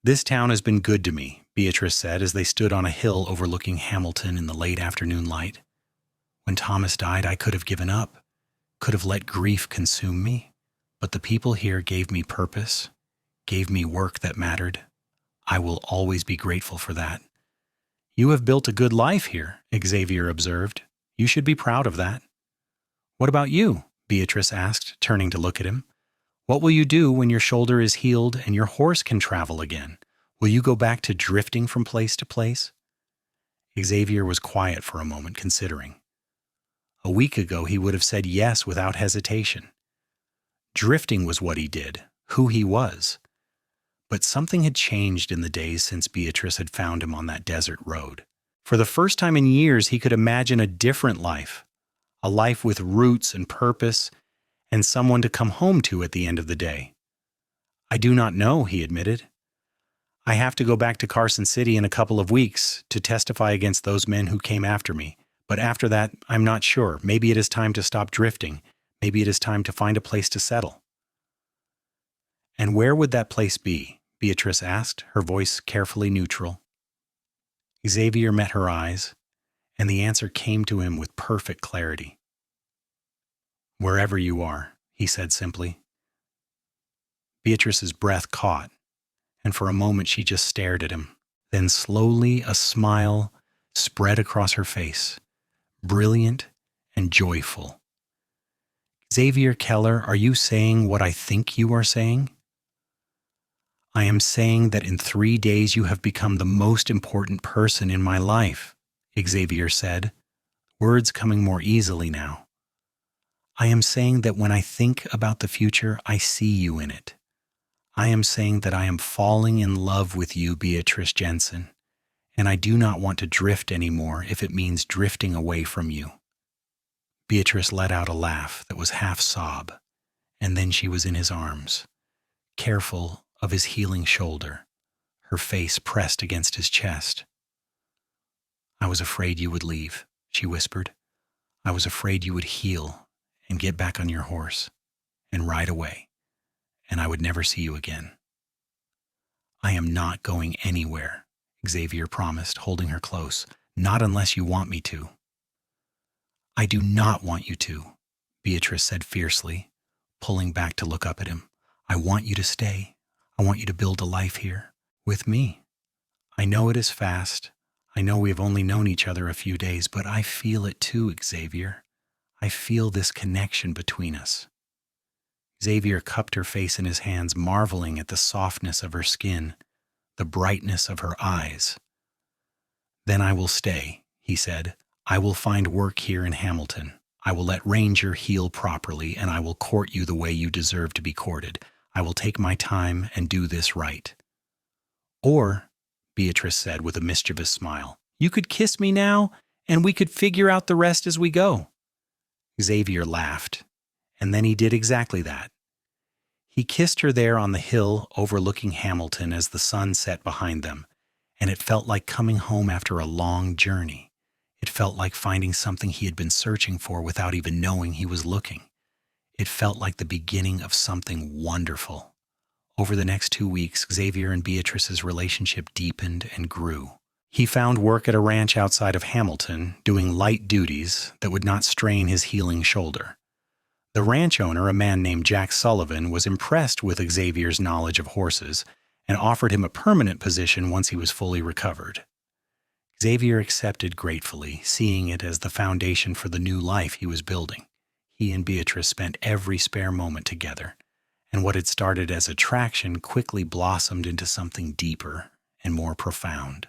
"This town has been good to me," Beatrice said as they stood on a hill overlooking Hamilton in the late afternoon light. "When Thomas died, I could have given up, could have let grief consume me, but the people here gave me purpose, gave me work that mattered. I will always be grateful for that. You have built a good life here, Xavier observed. You should be proud of that. What about you? Beatrice asked, turning to look at him. What will you do when your shoulder is healed and your horse can travel again? Will you go back to drifting from place to place? Xavier was quiet for a moment, considering. A week ago, he would have said yes without hesitation. Drifting was what he did, who he was. But something had changed in the days since Beatrice had found him on that desert road. For the first time in years, he could imagine a different life, a life with roots and purpose, and someone to come home to at the end of the day. I do not know, he admitted. I have to go back to Carson City in a couple of weeks to testify against those men who came after me. But after that, I'm not sure. Maybe it is time to stop drifting. Maybe it is time to find a place to settle. And where would that place be? Beatrice asked, her voice carefully neutral. Xavier met her eyes, and the answer came to him with perfect clarity. Wherever you are, he said simply. Beatrice's breath caught, and for a moment she just stared at him. Then slowly a smile spread across her face, brilliant and joyful. Xavier Keller, are you saying what I think you are saying? I am saying that in 3 days you have become the most important person in my life, Xavier said, words coming more easily now. I am saying that when I think about the future, I see you in it. I am saying that I am falling in love with you, Beatrice Jensen, and I do not want to drift anymore if it means drifting away from you. Beatrice let out a laugh that was half sob, and then she was in his arms, careful of his healing shoulder, her face pressed against his chest. I was afraid you would leave, she whispered. I was afraid you would heal and get back on your horse and ride away, and I would never see you again. I am not going anywhere, Xavier promised, holding her close, not unless you want me to. I do not want you to, Beatrice said fiercely, pulling back to look up at him. I want you to stay. I want you to build a life here, with me. I know it is fast. I know we have only known each other a few days, but I feel it too, Xavier. I feel this connection between us. Xavier cupped her face in his hands, marveling at the softness of her skin, the brightness of her eyes. Then I will stay, he said. I will find work here in Hamilton. I will let Ranger heal properly, and I will court you the way you deserve to be courted. I will take my time and do this right. Or, Beatrice said with a mischievous smile, you could kiss me now, and we could figure out the rest as we go. Xavier laughed, and then he did exactly that. He kissed her there on the hill overlooking Hamilton as the sun set behind them, and it felt like coming home after a long journey. It felt like finding something he had been searching for without even knowing he was looking. It felt like the beginning of something wonderful. Over the next 2 weeks, Xavier and Beatrice's relationship deepened and grew. He found work at a ranch outside of Hamilton, doing light duties that would not strain his healing shoulder. The ranch owner, a man named Jack Sullivan, was impressed with Xavier's knowledge of horses and offered him a permanent position once he was fully recovered. Xavier accepted gratefully, seeing it as the foundation for the new life he was building. He and Beatrice spent every spare moment together, and what had started as attraction quickly blossomed into something deeper and more profound.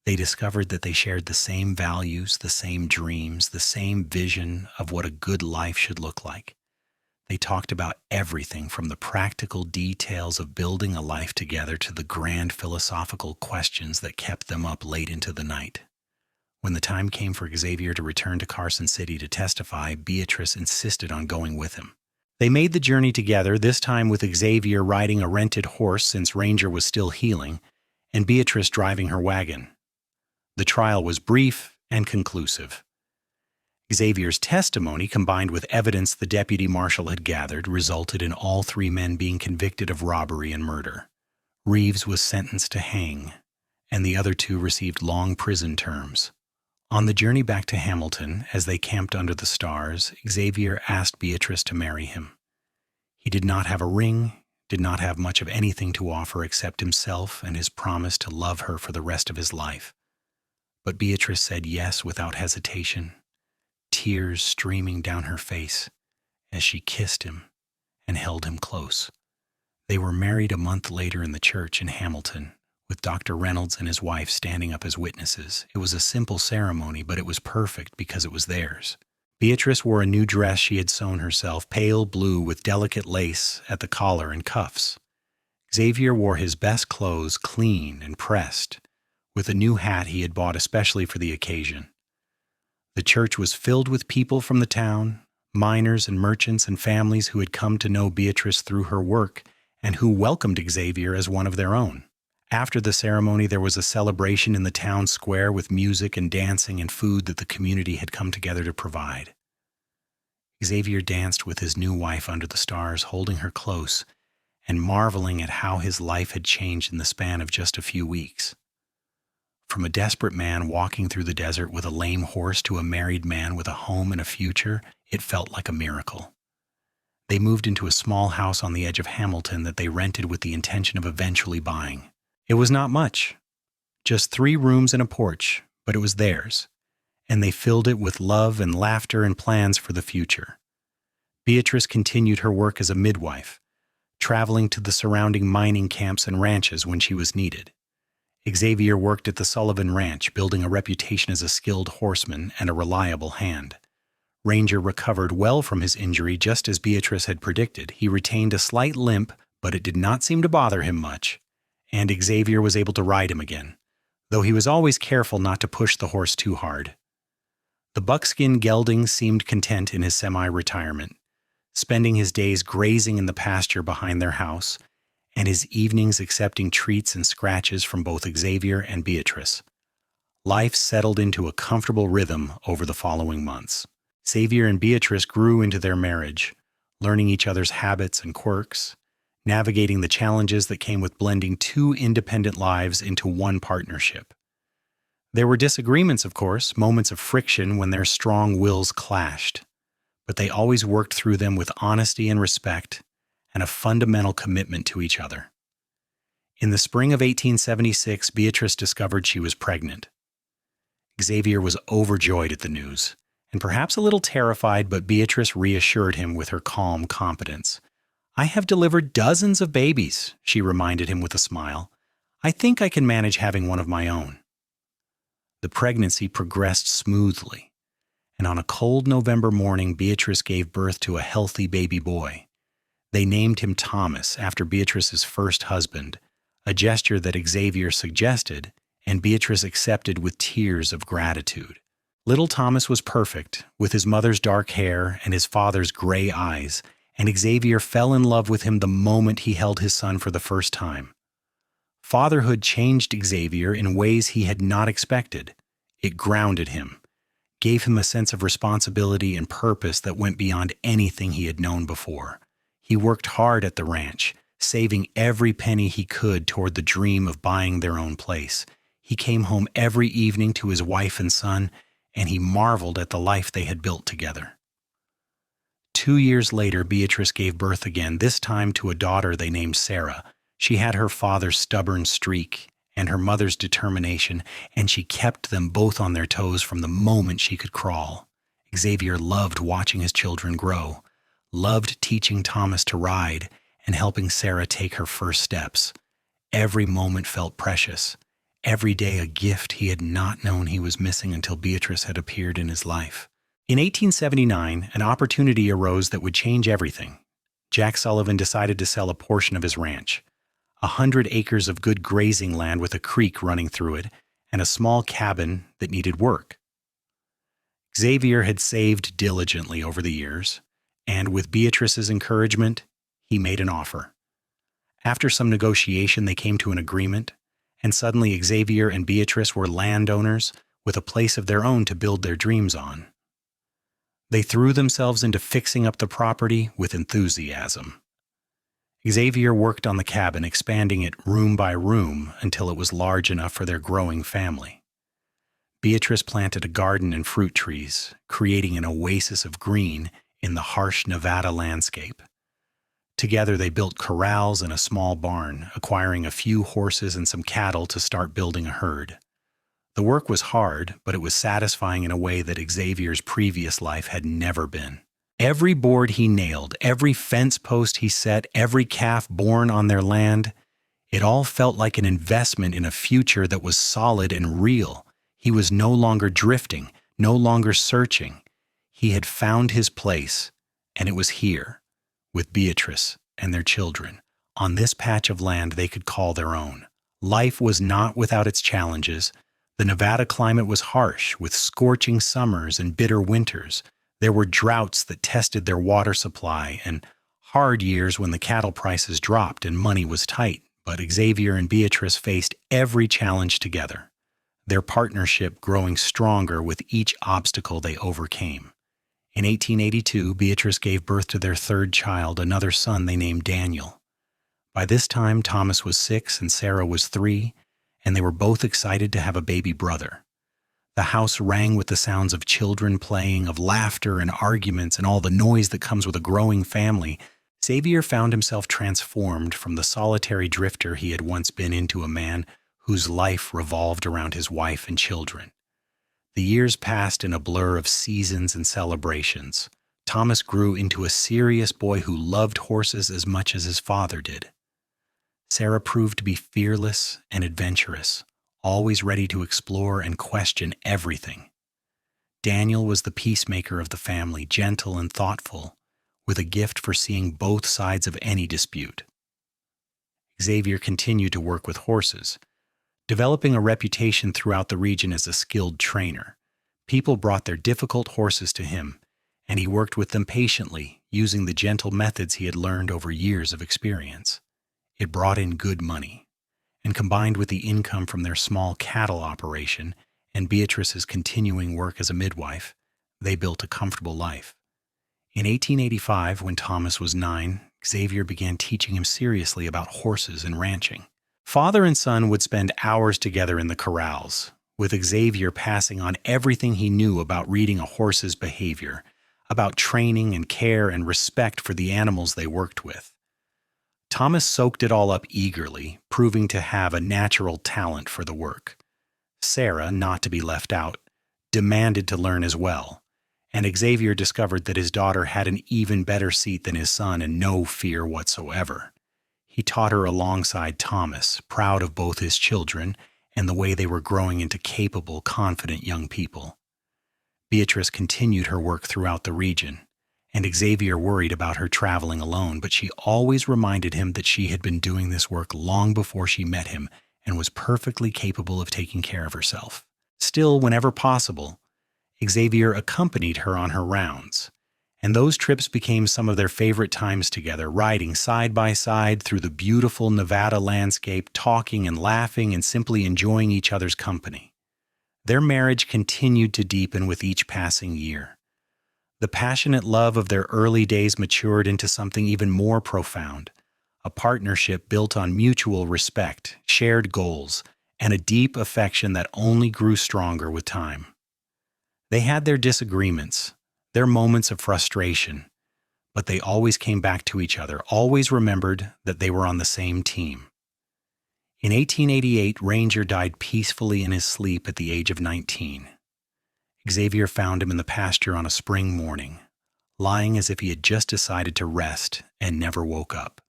They discovered that they shared the same values, the same dreams, the same vision of what a good life should look like. They talked about everything from the practical details of building a life together to the grand philosophical questions that kept them up late into the night. When the time came for Xavier to return to Carson City to testify, Beatrice insisted on going with him. They made the journey together, this time with Xavier riding a rented horse since Ranger was still healing, and Beatrice driving her wagon. The trial was brief and conclusive. Xavier's testimony, combined with evidence the deputy marshal had gathered, resulted in all 3 men being convicted of robbery and murder. Reeves was sentenced to hang, and the other 2 received long prison terms. On the journey back to Hamilton, as they camped under the stars, Xavier asked Beatrice to marry him. He did not have a ring, did not have much of anything to offer except himself and his promise to love her for the rest of his life. But Beatrice said yes without hesitation, tears streaming down her face as she kissed him and held him close. They were married a month later in the church in Hamilton, with Dr. Reynolds and his wife standing up as witnesses. It was a simple ceremony, but it was perfect because it was theirs. Beatrice wore a new dress she had sewn herself, pale blue with delicate lace at the collar and cuffs. Xavier wore his best clothes, clean and pressed, with a new hat he had bought especially for the occasion. The church was filled with people from the town, miners and merchants and families who had come to know Beatrice through her work and who welcomed Xavier as one of their own. After the ceremony, there was a celebration in the town square with music and dancing and food that the community had come together to provide. Xavier danced with his new wife under the stars, holding her close and marveling at how his life had changed in the span of just a few weeks. From a desperate man walking through the desert with a lame horse to a married man with a home and a future, it felt like a miracle. They moved into a small house on the edge of Hamilton that they rented with the intention of eventually buying. It was not much, just 3 rooms and a porch, but it was theirs, and they filled it with love and laughter and plans for the future. Beatrice continued her work as a midwife, traveling to the surrounding mining camps and ranches when she was needed. Xavier worked at the Sullivan Ranch, building a reputation as a skilled horseman and a reliable hand. Ranger recovered well from his injury just as Beatrice had predicted. He retained a slight limp, but it did not seem to bother him much, and Xavier was able to ride him again, though he was always careful not to push the horse too hard. The buckskin gelding seemed content in his semi-retirement, spending his days grazing in the pasture behind their house, and his evenings accepting treats and scratches from both Xavier and Beatrice. Life settled into a comfortable rhythm over the following months. Xavier and Beatrice grew into their marriage, learning each other's habits and quirks, navigating the challenges that came with blending 2 independent lives into one partnership. There were disagreements, of course, moments of friction when their strong wills clashed, but they always worked through them with honesty and respect and a fundamental commitment to each other. In the spring of 1876, Beatrice discovered she was pregnant. Xavier was overjoyed at the news, and perhaps a little terrified, but Beatrice reassured him with her calm competence. "I have delivered dozens of babies," she reminded him with a smile. "I think I can manage having one of my own." The pregnancy progressed smoothly, and on a cold November morning, Beatrice gave birth to a healthy baby boy. They named him Thomas after Beatrice's first husband, a gesture that Xavier suggested, and Beatrice accepted with tears of gratitude. Little Thomas was perfect, with his mother's dark hair and his father's gray eyes, and Xavier fell in love with him the moment he held his son for the first time. Fatherhood changed Xavier in ways he had not expected. It grounded him, gave him a sense of responsibility and purpose that went beyond anything he had known before. He worked hard at the ranch, saving every penny he could toward the dream of buying their own place. He came home every evening to his wife and son, and he marveled at the life they had built together. 2 years later, Beatrice gave birth again, this time to a daughter they named Sarah. She had her father's stubborn streak and her mother's determination, and she kept them both on their toes from the moment she could crawl. Xavier loved watching his children grow, loved teaching Thomas to ride, and helping Sarah take her first steps. Every moment felt precious, every day a gift he had not known he was missing until Beatrice had appeared in his life. In 1879, an opportunity arose that would change everything. Jack Sullivan decided to sell a portion of his ranch, 100 acres of good grazing land with a creek running through it, and a small cabin that needed work. Xavier had saved diligently over the years, and with Beatrice's encouragement, he made an offer. After some negotiation, they came to an agreement, and suddenly Xavier and Beatrice were landowners with a place of their own to build their dreams on. They threw themselves into fixing up the property with enthusiasm. Xavier worked on the cabin, expanding it room by room until it was large enough for their growing family. Beatrice planted a garden and fruit trees, creating an oasis of green in the harsh Nevada landscape. Together they built corrals and a small barn, acquiring a few horses and some cattle to start building a herd. The work was hard, but it was satisfying in a way that Xavier's previous life had never been. Every board he nailed, every fence post he set, every calf born on their land, it all felt like an investment in a future that was solid and real. He was no longer drifting, no longer searching. He had found his place, and it was here, with Beatrice and their children, on this patch of land they could call their own. Life was not without its challenges. The Nevada climate was harsh, with scorching summers and bitter winters. There were droughts that tested their water supply and hard years when the cattle prices dropped and money was tight. But Xavier and Beatrice faced every challenge together, their partnership growing stronger with each obstacle they overcame. In 1882, Beatrice gave birth to their third child, another son they named Daniel. By this time, Thomas was 6 and Sarah was 3, and they were both excited to have a baby brother. The house rang with the sounds of children playing, of laughter and arguments, and all the noise that comes with a growing family. Xavier found himself transformed from the solitary drifter he had once been into a man whose life revolved around his wife and children. The years passed in a blur of seasons and celebrations. Thomas grew into a serious boy who loved horses as much as his father did. Sarah proved to be fearless and adventurous, always ready to explore and question everything. Daniel was the peacemaker of the family, gentle and thoughtful, with a gift for seeing both sides of any dispute. Xavier continued to work with horses, developing a reputation throughout the region as a skilled trainer. People brought their difficult horses to him, and he worked with them patiently, using the gentle methods he had learned over years of experience. It brought in good money, and combined with the income from their small cattle operation and Beatrice's continuing work as a midwife, they built a comfortable life. In 1885, when Thomas was 9, Xavier began teaching him seriously about horses and ranching. Father and son would spend hours together in the corrals, with Xavier passing on everything he knew about reading a horse's behavior, about training and care and respect for the animals they worked with. Thomas soaked it all up eagerly, proving to have a natural talent for the work. Sarah, not to be left out, demanded to learn as well, and Xavier discovered that his daughter had an even better seat than his son and no fear whatsoever. He taught her alongside Thomas, proud of both his children and the way they were growing into capable, confident young people. Beatrice continued her work throughout the region, and Xavier worried about her traveling alone, but she always reminded him that she had been doing this work long before she met him and was perfectly capable of taking care of herself. Still, whenever possible, Xavier accompanied her on her rounds, and those trips became some of their favorite times together, riding side by side through the beautiful Nevada landscape, talking and laughing and simply enjoying each other's company. Their marriage continued to deepen with each passing year. The passionate love of their early days matured into something even more profound, a partnership built on mutual respect, shared goals, and a deep affection that only grew stronger with time. They had their disagreements, their moments of frustration, but they always came back to each other, always remembered that they were on the same team. In 1888, Ranger died peacefully in his sleep at the age of 19. Xavier found him in the pasture on a spring morning, lying as if he had just decided to rest and never woke up.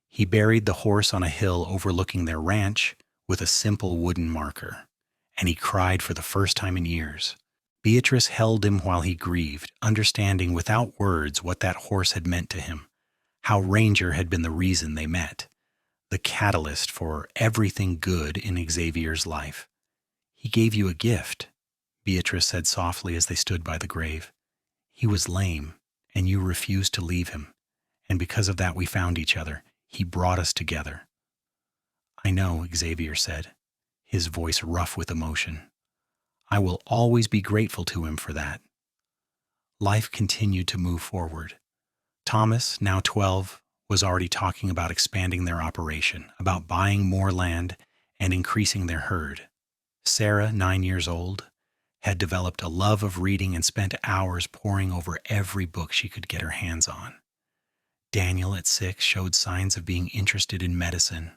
He buried the horse on a hill overlooking their ranch with a simple wooden marker, and he cried for the first time in years. Beatrice held him while he grieved, understanding without words what that horse had meant to him, how Ranger had been the reason they met, the catalyst for everything good in Xavier's life. "He gave you a gift," Beatrice said softly as they stood by the grave. "He was lame, and you refused to leave him, and because of that we found each other. He brought us together." "I know," Xavier said, his voice rough with emotion. "I will always be grateful to him for that." Life continued to move forward. Thomas, now 12, was already talking about expanding their operation, about buying more land and increasing their herd. Sarah, 9 years old, had developed a love of reading and spent hours poring over every book she could get her hands on. Daniel, at 6, showed signs of being interested in medicine,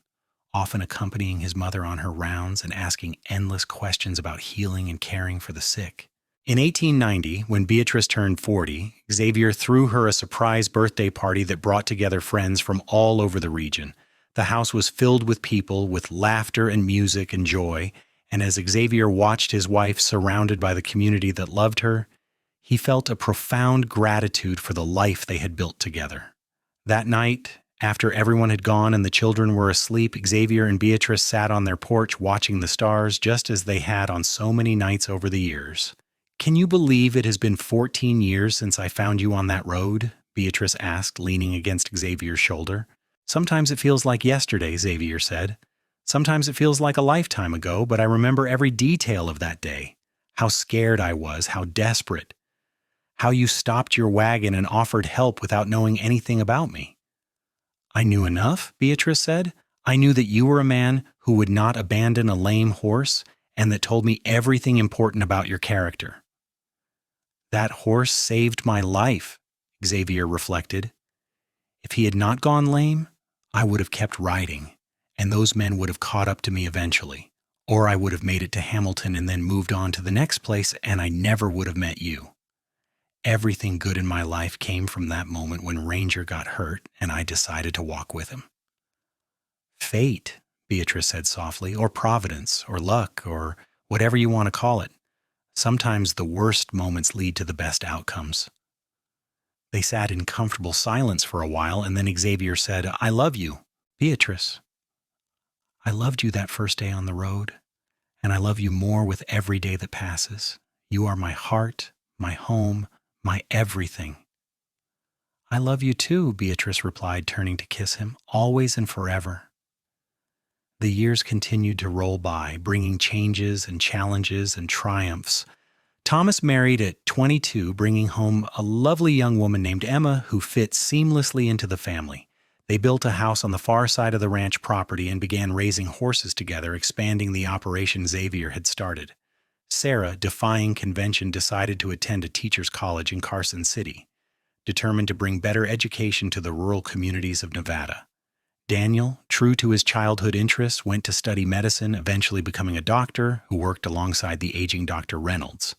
often accompanying his mother on her rounds and asking endless questions about healing and caring for the sick. In 1890, when Beatrice turned 40, Xavier threw her a surprise birthday party that brought together friends from all over the region. The house was filled with people, with laughter and music and joy, and as Xavier watched his wife surrounded by the community that loved her, he felt a profound gratitude for the life they had built together. That night, after everyone had gone and the children were asleep, Xavier and Beatrice sat on their porch watching the stars just as they had on so many nights over the years. "Can you believe it has been 14 years since I found you on that road?" Beatrice asked, leaning against Xavier's shoulder. "Sometimes it feels like yesterday," Xavier said. "Sometimes it feels like a lifetime ago, but I remember every detail of that day. How scared I was, how desperate. How you stopped your wagon and offered help without knowing anything about me." "I knew enough," Beatrice said. "I knew that you were a man who would not abandon a lame horse and that told me everything important about your character." "That horse saved my life," Xavier reflected. "If he had not gone lame, I would have kept riding, and those men would have caught up to me eventually. Or I would have made it to Hamilton and then moved on to the next place, and I never would have met you. Everything good in my life came from that moment when Ranger got hurt and I decided to walk with him." "Fate," Beatrice said softly, "or providence, or luck, or whatever you want to call it. Sometimes the worst moments lead to the best outcomes." They sat in comfortable silence for a while, and then Xavier said, "I love you, Beatrice. I loved you that first day on the road, and I love you more with every day that passes. You are my heart, my home, my everything." "I love you too," Beatrice replied, turning to kiss him, "always and forever." The years continued to roll by, bringing changes and challenges and triumphs. Thomas married at 22, bringing home a lovely young woman named Emma who fit seamlessly into the family. They built a house on the far side of the ranch property and began raising horses together, expanding the operation Xavier had started. Sarah, defying convention, decided to attend a teacher's college in Carson City, determined to bring better education to the rural communities of Nevada. Daniel, true to his childhood interests, went to study medicine, eventually becoming a doctor who worked alongside the aging Dr. Reynolds.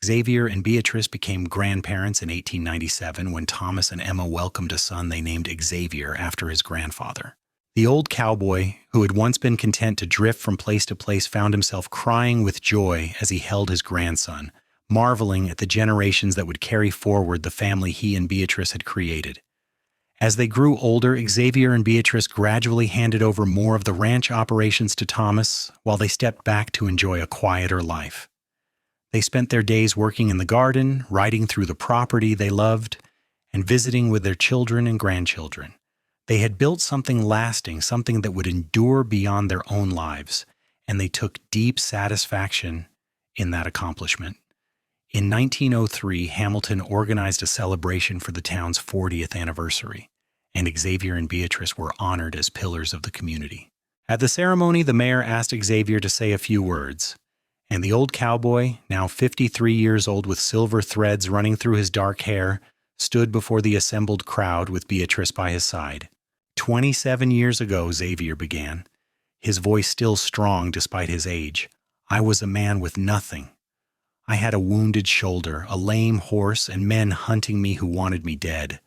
Xavier and Beatrice became grandparents in 1897 when Thomas and Emma welcomed a son they named Xavier after his grandfather. The old cowboy, who had once been content to drift from place to place, found himself crying with joy as he held his grandson, marveling at the generations that would carry forward the family he and Beatrice had created. As they grew older, Xavier and Beatrice gradually handed over more of the ranch operations to Thomas, while they stepped back to enjoy a quieter life. They spent their days working in the garden, riding through the property they loved, and visiting with their children and grandchildren. They had built something lasting, something that would endure beyond their own lives, and they took deep satisfaction in that accomplishment. In 1903, Hamilton organized a celebration for the town's 40th anniversary, and Xavier and Beatrice were honored as pillars of the community. At the ceremony, the mayor asked Xavier to say a few words, and the old cowboy, now 53 years old with silver threads running through his dark hair, stood before the assembled crowd with Beatrice by his side. 27 years ago, Xavier began, his voice still strong despite his age. "I was a man with nothing. I had a wounded shoulder, a lame horse, and men hunting me who wanted me dead.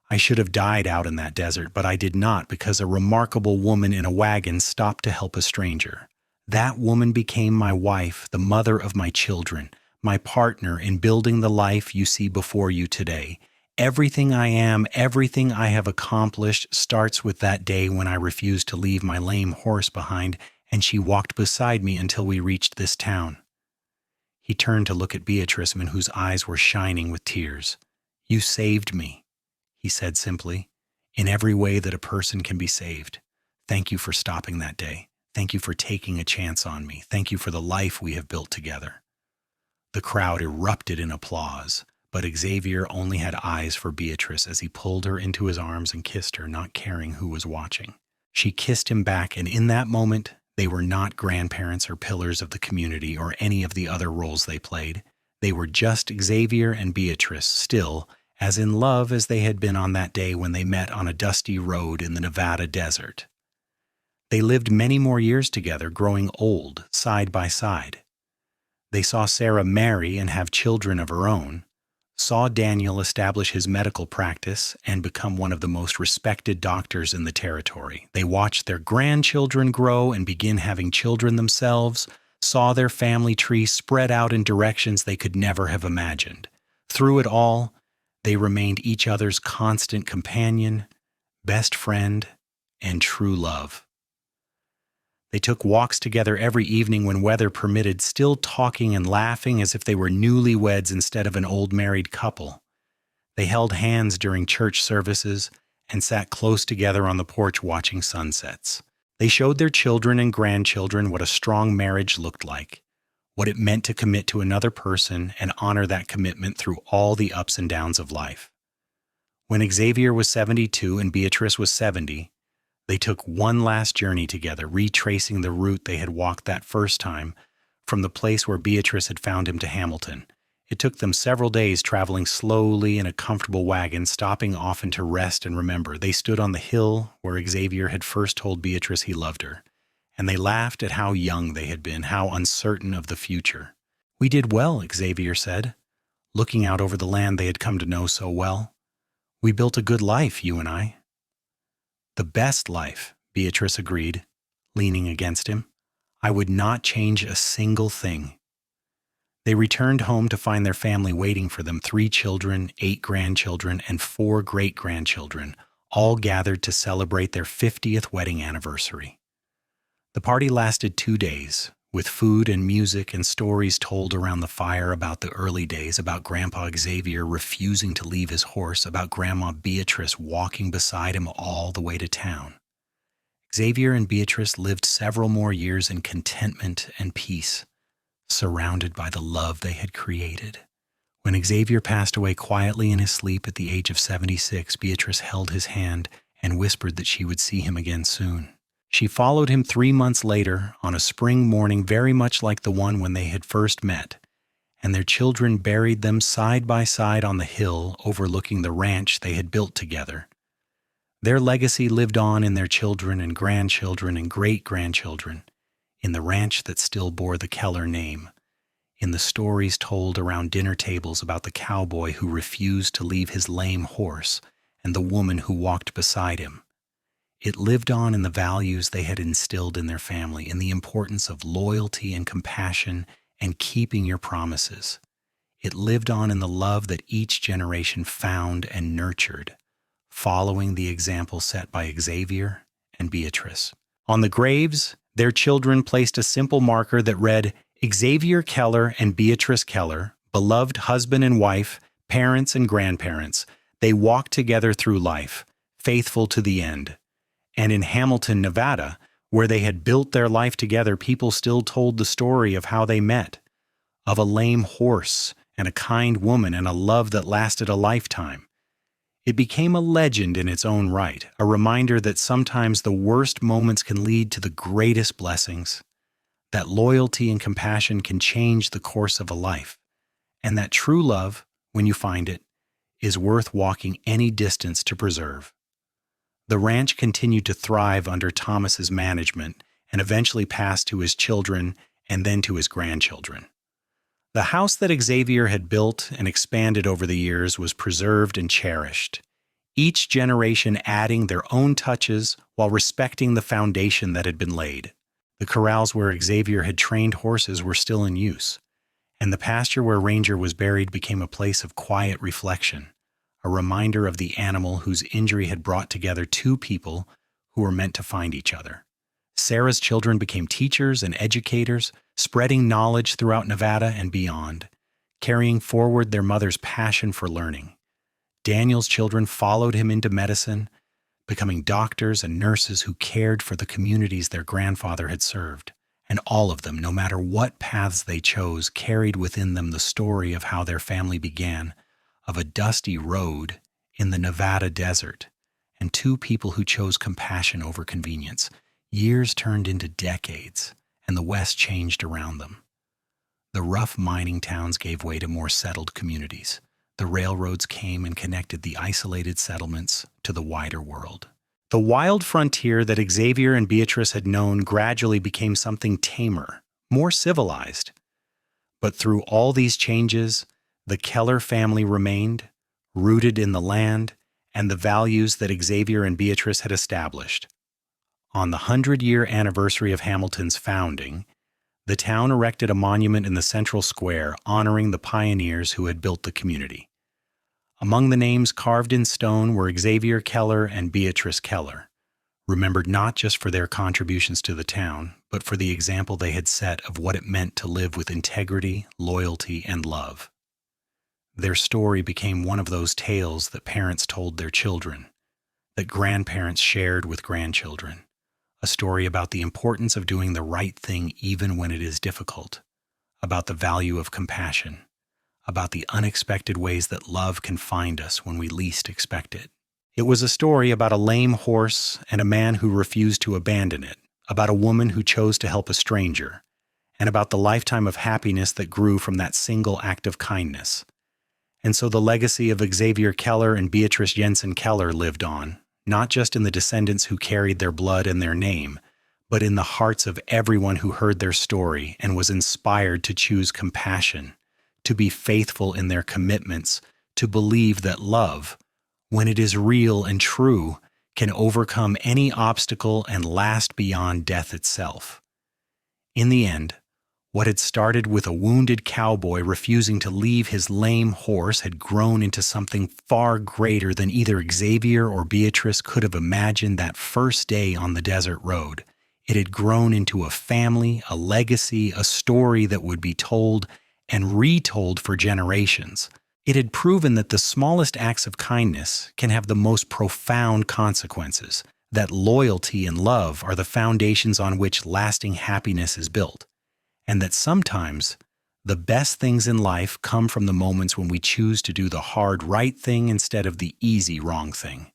I should have died out in that desert, but I did not because a remarkable woman in a wagon stopped to help a stranger. That woman became my wife, the mother of my children, my partner in building the life you see before you today. Everything I am, everything I have accomplished starts with that day when I refused to leave my lame horse behind, and she walked beside me until we reached this town." He turned to look at Beatrice, in whose eyes were shining with tears. "You saved me," he said simply, "in every way that a person can be saved. Thank you for stopping that day. Thank you for taking a chance on me. Thank you for the life we have built together." The crowd erupted in applause, but Xavier only had eyes for Beatrice as he pulled her into his arms and kissed her, not caring who was watching. She kissed him back, and in that moment, they were not grandparents or pillars of the community or any of the other roles they played. They were just Xavier and Beatrice, still as in love as they had been on that day when they met on a dusty road in the Nevada desert. They lived many more years together, growing old side by side. They saw Sarah marry and have children of her own, saw Daniel establish his medical practice and become one of the most respected doctors in the territory. They watched their grandchildren grow and begin having children themselves, saw their family tree spread out in directions they could never have imagined. Through it all, they remained each other's constant companion, best friend, and true love. They took walks together every evening when weather permitted, still talking and laughing as if they were newlyweds instead of an old married couple. They held hands during church services and sat close together on the porch watching sunsets. They showed their children and grandchildren what a strong marriage looked like, what it meant to commit to another person and honor that commitment through all the ups and downs of life. When Xavier was 72 and Beatrice was 70, they took one last journey together, retracing the route they had walked that first time from the place where Beatrice had found him to Hamilton. It took them several days, traveling slowly in a comfortable wagon, stopping often to rest and remember. They stood on the hill where Xavier had first told Beatrice he loved her, and they laughed at how young they had been, how uncertain of the future. "We did well," Xavier said, looking out over the land they had come to know so well. "We built a good life, you and I." "The best life," Beatrice agreed, leaning against him. "I would not change a single thing." They returned home to find their family waiting for them, 3 children, 8 grandchildren, and 4 great-grandchildren, all gathered to celebrate their 50th wedding anniversary. The party lasted 2 days, with food and music and stories told around the fire about the early days, about Grandpa Xavier refusing to leave his horse, about Grandma Beatrice walking beside him all the way to town. Xavier and Beatrice lived several more years in contentment and peace, surrounded by the love they had created. When Xavier passed away quietly in his sleep at the age of 76, Beatrice held his hand and whispered that she would see him again soon. She followed him 3 months later on a spring morning very much like the one when they had first met, and their children buried them side by side on the hill overlooking the ranch they had built together. Their legacy lived on in their children and grandchildren and great-grandchildren, in the ranch that still bore the Keller name, in the stories told around dinner tables about the cowboy who refused to leave his lame horse and the woman who walked beside him. It lived on in the values they had instilled in their family, in the importance of loyalty and compassion and keeping your promises. It lived on in the love that each generation found and nurtured, following the example set by Xavier and Beatrice. On the graves, their children placed a simple marker that read, "Xavier Keller and Beatrice Keller, beloved husband and wife, parents and grandparents, they walked together through life, faithful to the end." And in Hamilton, Nevada, where they had built their life together, people still told the story of how they met, of a lame horse and a kind woman and a love that lasted a lifetime. It became a legend in its own right, a reminder that sometimes the worst moments can lead to the greatest blessings, that loyalty and compassion can change the course of a life, and that true love, when you find it, is worth walking any distance to preserve. The ranch continued to thrive under Thomas's management and eventually passed to his children and then to his grandchildren. The house that Xavier had built and expanded over the years was preserved and cherished, each generation adding their own touches while respecting the foundation that had been laid. The corrals where Xavier had trained horses were still in use, and the pasture where Ranger was buried became a place of quiet reflection, a reminder of the animal whose injury had brought together 2 people who were meant to find each other. Sarah's children became teachers and educators, spreading knowledge throughout Nevada and beyond, carrying forward their mother's passion for learning. Daniel's children followed him into medicine, becoming doctors and nurses who cared for the communities their grandfather had served. And all of them, no matter what paths they chose, carried within them the story of how their family began, of a dusty road in the Nevada desert, and 2 people who chose compassion over convenience. Years turned into decades, and the West changed around them. The rough mining towns gave way to more settled communities. The railroads came and connected the isolated settlements to the wider world. The wild frontier that Xavier and Beatrice had known gradually became something tamer, more civilized. But through all these changes, the Keller family remained, rooted in the land and the values that Xavier and Beatrice had established. On the 100-year anniversary of Hamilton's founding, the town erected a monument in the central square honoring the pioneers who had built the community. Among the names carved in stone were Xavier Keller and Beatrice Keller, remembered not just for their contributions to the town, but for the example they had set of what it meant to live with integrity, loyalty, and love. Their story became one of those tales that parents told their children, that grandparents shared with grandchildren, a story about the importance of doing the right thing even when it is difficult, about the value of compassion, about the unexpected ways that love can find us when we least expect it. It was a story about a lame horse and a man who refused to abandon it, about a woman who chose to help a stranger, and about the lifetime of happiness that grew from that single act of kindness. And so the legacy of Xavier Keller and Beatrice Jensen Keller lived on, not just in the descendants who carried their blood and their name, but in the hearts of everyone who heard their story and was inspired to choose compassion, to be faithful in their commitments, to believe that love, when it is real and true, can overcome any obstacle and last beyond death itself. In the end, what had started with a wounded cowboy refusing to leave his lame horse had grown into something far greater than either Xavier or Beatrice could have imagined that first day on the desert road. It had grown into a family, a legacy, a story that would be told and retold for generations. It had proven that the smallest acts of kindness can have the most profound consequences, that loyalty and love are the foundations on which lasting happiness is built, and that sometimes the best things in life come from the moments when we choose to do the hard right thing instead of the easy wrong thing.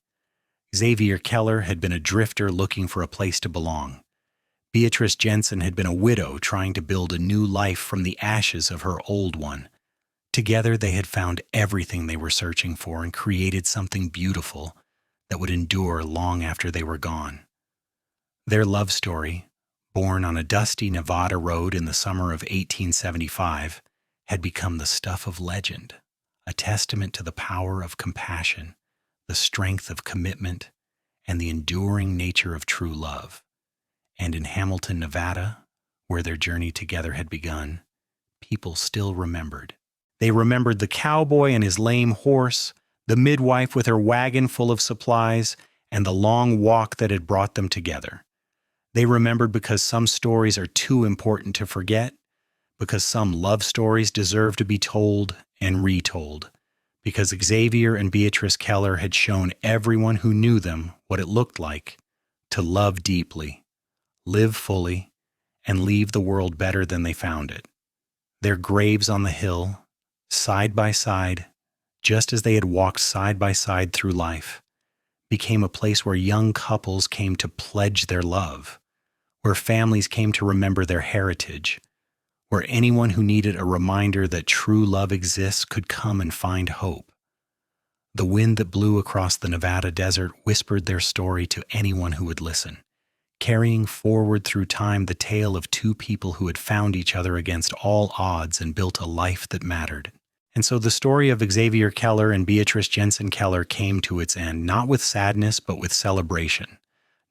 Xavier Keller had been a drifter looking for a place to belong. Beatrice Jensen had been a widow trying to build a new life from the ashes of her old one. Together they had found everything they were searching for and created something beautiful that would endure long after they were gone. Their love story, born on a dusty Nevada road in the summer of 1875, had become the stuff of legend, a testament to the power of compassion, the strength of commitment, and the enduring nature of true love. And in Hamilton, Nevada, where their journey together had begun, people still remembered. They remembered the cowboy and his lame horse, the midwife with her wagon full of supplies, and the long walk that had brought them together. They remembered because some stories are too important to forget, because some love stories deserve to be told and retold, because Xavier and Beatrice Keller had shown everyone who knew them what it looked like to love deeply, live fully, and leave the world better than they found it. Their graves on the hill, side by side, just as they had walked side by side through life, became a place where young couples came to pledge their love, where families came to remember their heritage, where anyone who needed a reminder that true love exists could come and find hope. The wind that blew across the Nevada desert whispered their story to anyone who would listen, carrying forward through time the tale of two people who had found each other against all odds and built a life that mattered. And so the story of Xavier Keller and Beatrice Jensen Keller came to its end, not with sadness, but with celebration,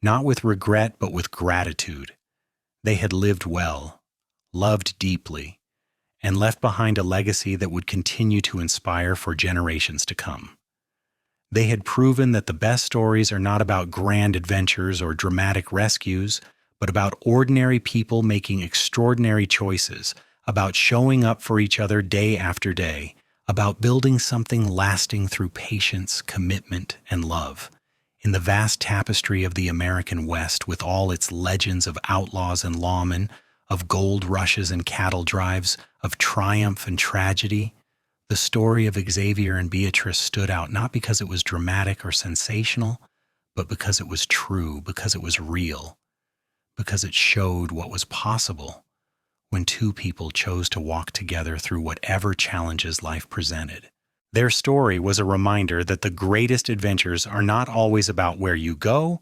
not with regret, but with gratitude. They had lived well, loved deeply, and left behind a legacy that would continue to inspire for generations to come. They had proven that the best stories are not about grand adventures or dramatic rescues, but about ordinary people making extraordinary choices, about showing up for each other day after day, about building something lasting through patience, commitment, and love. In the vast tapestry of the American West, with all its legends of outlaws and lawmen, of gold rushes and cattle drives, of triumph and tragedy, the story of Xavier and Beatrice stood out not because it was dramatic or sensational, but because it was true, because it was real, because it showed what was possible when two people chose to walk together through whatever challenges life presented. Their story was a reminder that the greatest adventures are not always about where you go,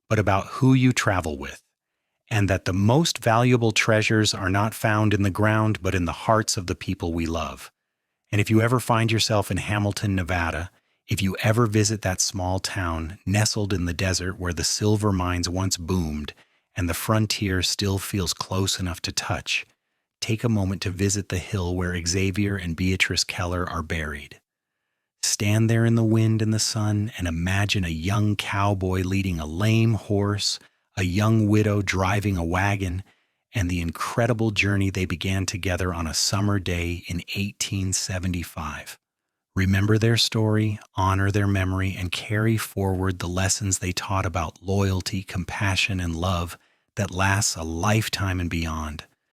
but about who you travel with, and that the most valuable treasures are not found in the ground, but in the hearts of the people we love. And if you ever find yourself in Hamilton, Nevada, if you ever visit that small town nestled in the desert where the silver mines once boomed and the frontier still feels close enough to touch, take a moment to visit the hill where Xavier and Beatrice Keller are buried. Stand there in the wind and the sun and imagine a young cowboy leading a lame horse, a young widow driving a wagon, and the incredible journey they began together on a summer day in 1875. Remember their story, honor their memory, and carry forward the lessons they taught about loyalty, compassion, and love that lasts a lifetime and beyond.